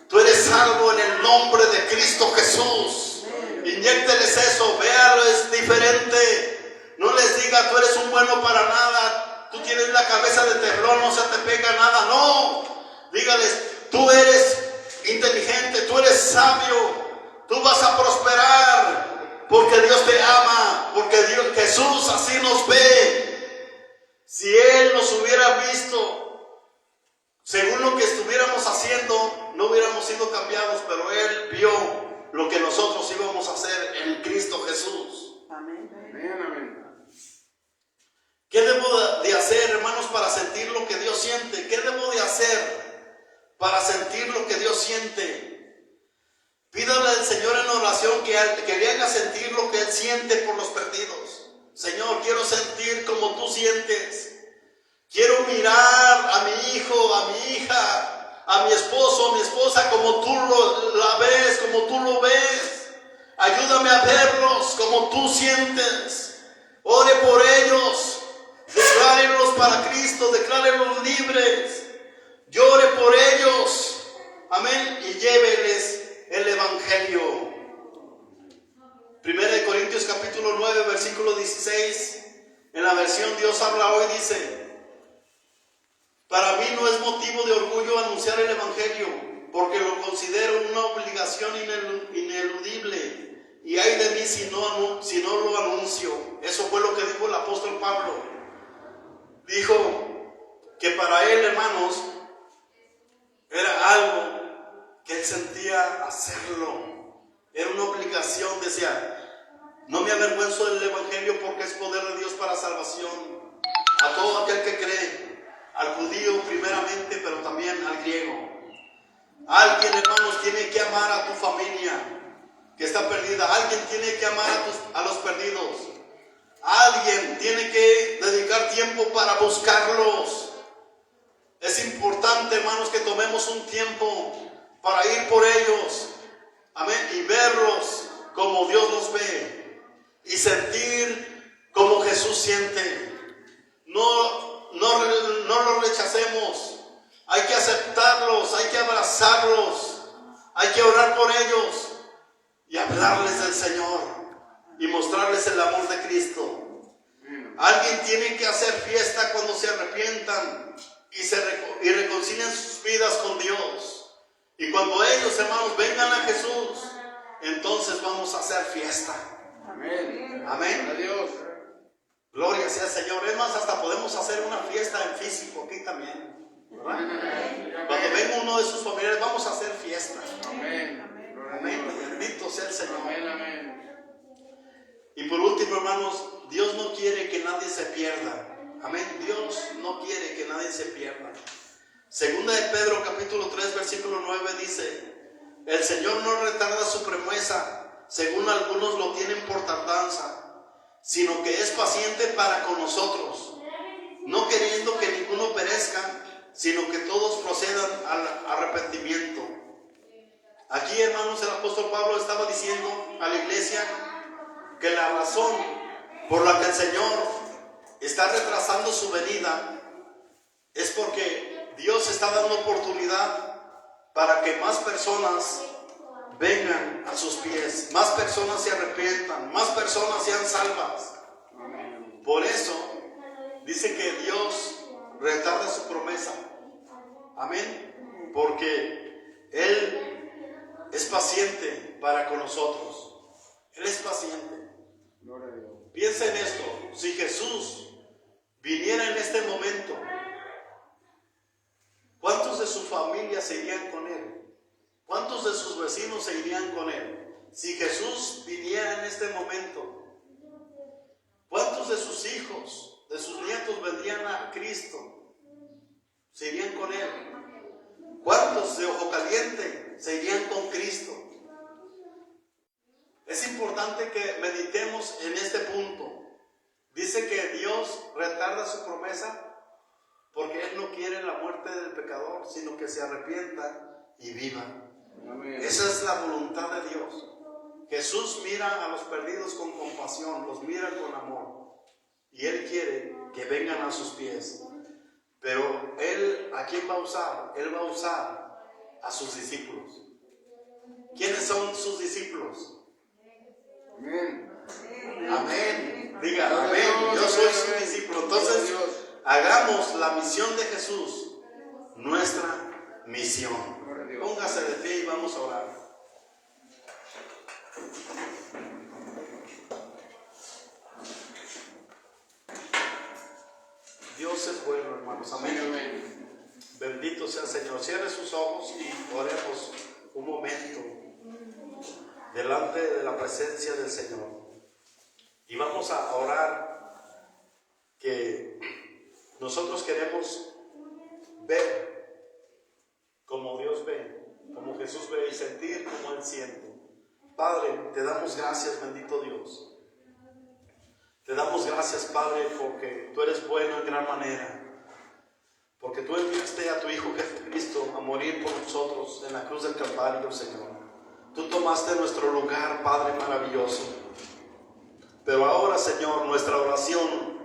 Tú eres salvo en el nombre de Cristo Jesús. Inyécteles eso, véalo, es diferente. No les diga, tú eres un bueno para nada, tú tienes la cabeza de teflón, no se te pega nada. No, dígales, tú eres inteligente, tú eres sabio, tú vas a prosperar. Porque Dios te ama, porque Jesús así nos ve. Si Él nos hubiera visto según lo que estuviéramos haciendo, no hubiéramos sido cambiados, pero Él vio lo que nosotros íbamos a hacer en Cristo Jesús. Amén, amén. ¿Qué debo de hacer, hermanos, para sentir lo que Dios siente? ¿Qué debo de hacer para sentir lo que Dios siente? Pídale al Señor en oración que le haga sentir lo que Él siente por los perdidos. Señor, quiero sentir como tú sientes. Quiero mirar a mi hijo, a mi hija, a mi esposo, a mi esposa como tú la ves, como tú lo ves. Ayúdame a verlos como tú sientes. Ore por ellos. Declárenlos para Cristo, declárenlos libres. Llore por ellos. Amén. Y lléveles el Evangelio. 1 Corintios capítulo 9 versículo 16, en la versión Dios habla hoy, dice: para mí no es motivo de orgullo anunciar el Evangelio, porque lo considero una obligación ineludible, y ay de mí si no lo anuncio. Eso fue lo que dijo el apóstol Pablo. Dijo que para él, hermanos, era algo que él sentía hacerlo, era una obligación. Decía: no me avergüenzo del Evangelio, porque es poder de Dios para salvación a todo aquel que cree, al judío primeramente, pero también al griego. Alguien, hermanos, tiene que amar a tu familia que está perdida. Alguien tiene que amar a los perdidos. Alguien tiene que dedicar tiempo para buscarlos. Es importante, hermanos, que tomemos un tiempo para ir por ellos, amén, y verlos como Dios los ve, y sentir como Jesús siente. No los rechacemos. Hay que aceptarlos, hay que abrazarlos, hay que orar por ellos y hablarles del Señor y mostrarles el amor de Cristo. Alguien tiene que hacer fiesta cuando se arrepientan y reconcilien sus vidas con Dios. Y cuando ellos, hermanos, vengan a Jesús, entonces vamos a hacer fiesta. Amén. Amén. Adiós. Gloria sea al Señor. Es más, hasta podemos hacer una fiesta en físico aquí también, ¿verdad? Cuando venga uno de sus familiares, vamos a hacer fiesta. Amén. Amén. Bendito sea el Señor. Amén, amén. Y por último, hermanos, Dios no quiere que nadie se pierda. Amén. Dios no quiere que nadie se pierda. Segunda de Pedro capítulo 3 versículo 9 dice: el Señor no retarda su promesa, según algunos lo tienen por tardanza, sino que es paciente para con nosotros, no queriendo que ninguno perezca, sino que todos procedan al arrepentimiento. Aquí, hermanos, el apóstol Pablo estaba diciendo a la iglesia que la razón por la que el Señor está retrasando su venida es porque Dios está dando oportunidad para que más personas vengan a sus pies, más personas se arrepientan, más personas sean salvas. Por eso dice que Dios retarda su promesa. Amén. Porque Él es paciente para con nosotros. Él es paciente. Piensa en esto. Si Jesús viniera en este momento, ¿cuántos de su familia se irían con Él? ¿Cuántos de sus vecinos se irían con Él? Si Jesús viniera en este momento, ¿cuántos de sus hijos, de sus nietos vendrían a Cristo? ¿Se irían con Él? ¿Cuántos de Ojo Caliente se irían con Cristo? Es importante que meditemos en este punto. Dice que Dios retarda su promesa porque Él no quiere la muerte del pecador, sino que se arrepienta y viva. Amén. Esa es la voluntad de Dios. Jesús mira a los perdidos con compasión, los mira con amor, y Él quiere que vengan a sus pies. Pero Él, ¿a quién va a usar? Él va a usar a sus discípulos. ¿Quiénes son sus discípulos? Amén. Amén. Diga, amén. Yo soy su discípulo. Entonces, hagamos la misión de Jesús nuestra misión. Póngase de pie y vamos a orar. Dios es bueno, hermanos. Amén. Bendito sea el Señor. Cierre sus ojos y oremos un momento delante de la presencia del Señor. Y vamos a orar que nosotros queremos ver como Dios ve, como Jesús ve, y sentir como Él siente. Padre, te damos gracias, bendito Dios. Te damos gracias, Padre, porque tú eres bueno en gran manera. Porque tú enviaste a tu Hijo Jesucristo a morir por nosotros en la cruz del Calvario, Señor. Tú tomaste nuestro lugar, Padre maravilloso. Pero ahora, Señor, nuestra oración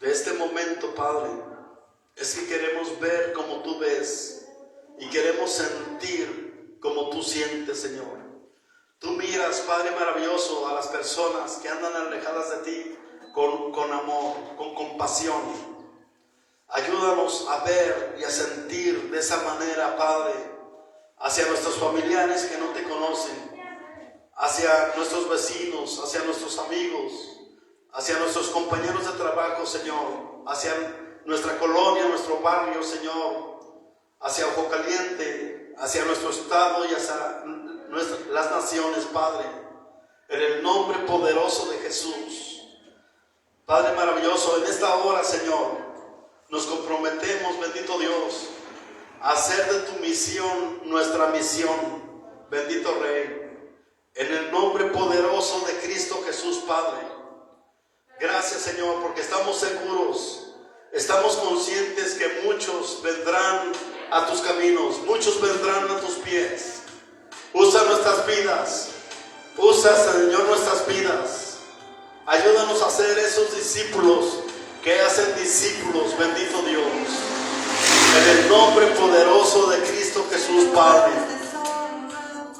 de este momento, Padre, es que queremos ver como tú ves y queremos sentir como tú sientes, Señor. Tú miras, Padre maravilloso, a las personas que andan alejadas de ti con amor, con compasión. Ayúdanos a ver y a sentir de esa manera, Padre, hacia nuestros familiares que no te conocen, hacia nuestros vecinos, hacia nuestros amigos, hacia nuestros compañeros de trabajo, Señor, hacia nuestra colonia, nuestro barrio, Señor, hacia Ojo Caliente, hacia nuestro estado y hacia las naciones, Padre, en el nombre poderoso de Jesús. Padre maravilloso, en esta hora, Señor, nos comprometemos, bendito Dios, a hacer de tu misión nuestra misión, bendito Rey, en el nombre poderoso de Cristo Jesús, Padre. Gracias, Señor, porque estamos seguros, estamos conscientes que muchos vendrán a tus caminos, muchos vendrán a tus pies. Usa nuestras vidas, usa, Señor, nuestras vidas. Ayúdanos a ser esos discípulos que hacen discípulos, bendito Dios. En el nombre poderoso de Cristo Jesús, Padre.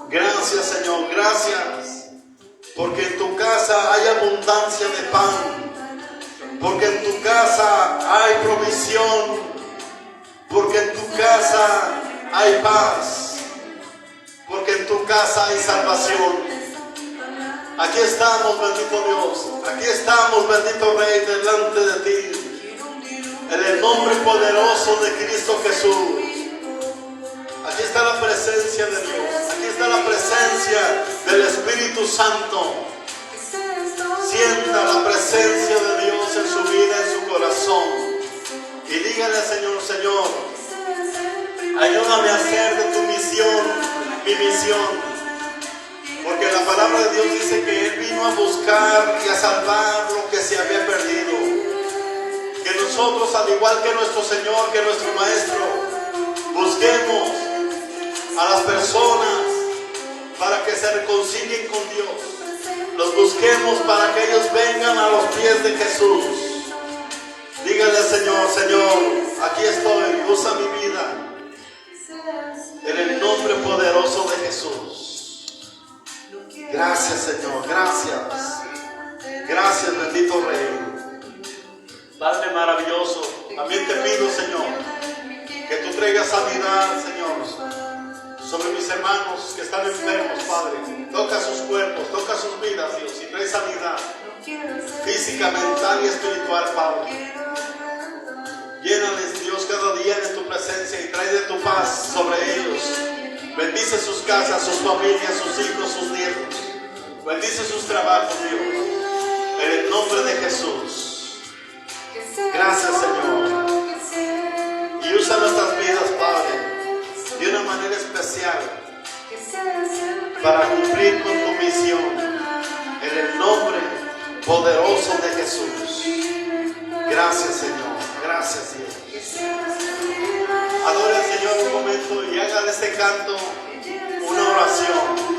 Gracias, Señor, gracias. Porque en tu casa hay abundancia de pan. Porque en tu casa hay provisión. Porque en tu casa hay paz. Porque en tu casa hay salvación. Aquí estamos, bendito Dios. Aquí estamos, bendito Rey, delante de ti. En el nombre poderoso de Cristo Jesús. Aquí está la presencia de Dios. Aquí está la presencia del Espíritu Santo. Sienta la presencia de Dios en su vida, en su corazón. Y dígale, Señor, Señor, ayúdame a hacer de tu misión mi misión. Porque la palabra de Dios dice que Él vino a buscar y a salvar lo que se había perdido. Que nosotros, al igual que nuestro Señor, que nuestro Maestro, busquemos a las personas para que se reconcilien con Dios. Los busquemos para que ellos vengan a los pies de Jesús. Dígale al Señor: Señor, aquí estoy, usa mi vida. En el nombre poderoso de Jesús. Gracias, Señor, gracias. Gracias, bendito Rey. Padre maravilloso, también te pido, Señor, que tú traigas sanidad, Señor, sobre mis hermanos que están enfermos, Padre. Toca sus cuerpos, toca sus vidas, Dios, y trae sanidad física, mental y espiritual, Padre. Llénales, Dios, cada día de tu presencia y trae de tu paz sobre ellos. Bendice sus casas, sus familias, sus hijos, sus nietos. Bendice sus trabajos, Dios. En el nombre de Jesús. Gracias, Señor. Y usa nuestras vidas, Padre, de una manera especial para cumplir con tu misión. En el nombre poderoso de Jesús. Gracias, Señor. Gracias, Dios. Adore al Señor un momento y haga de este canto una oración.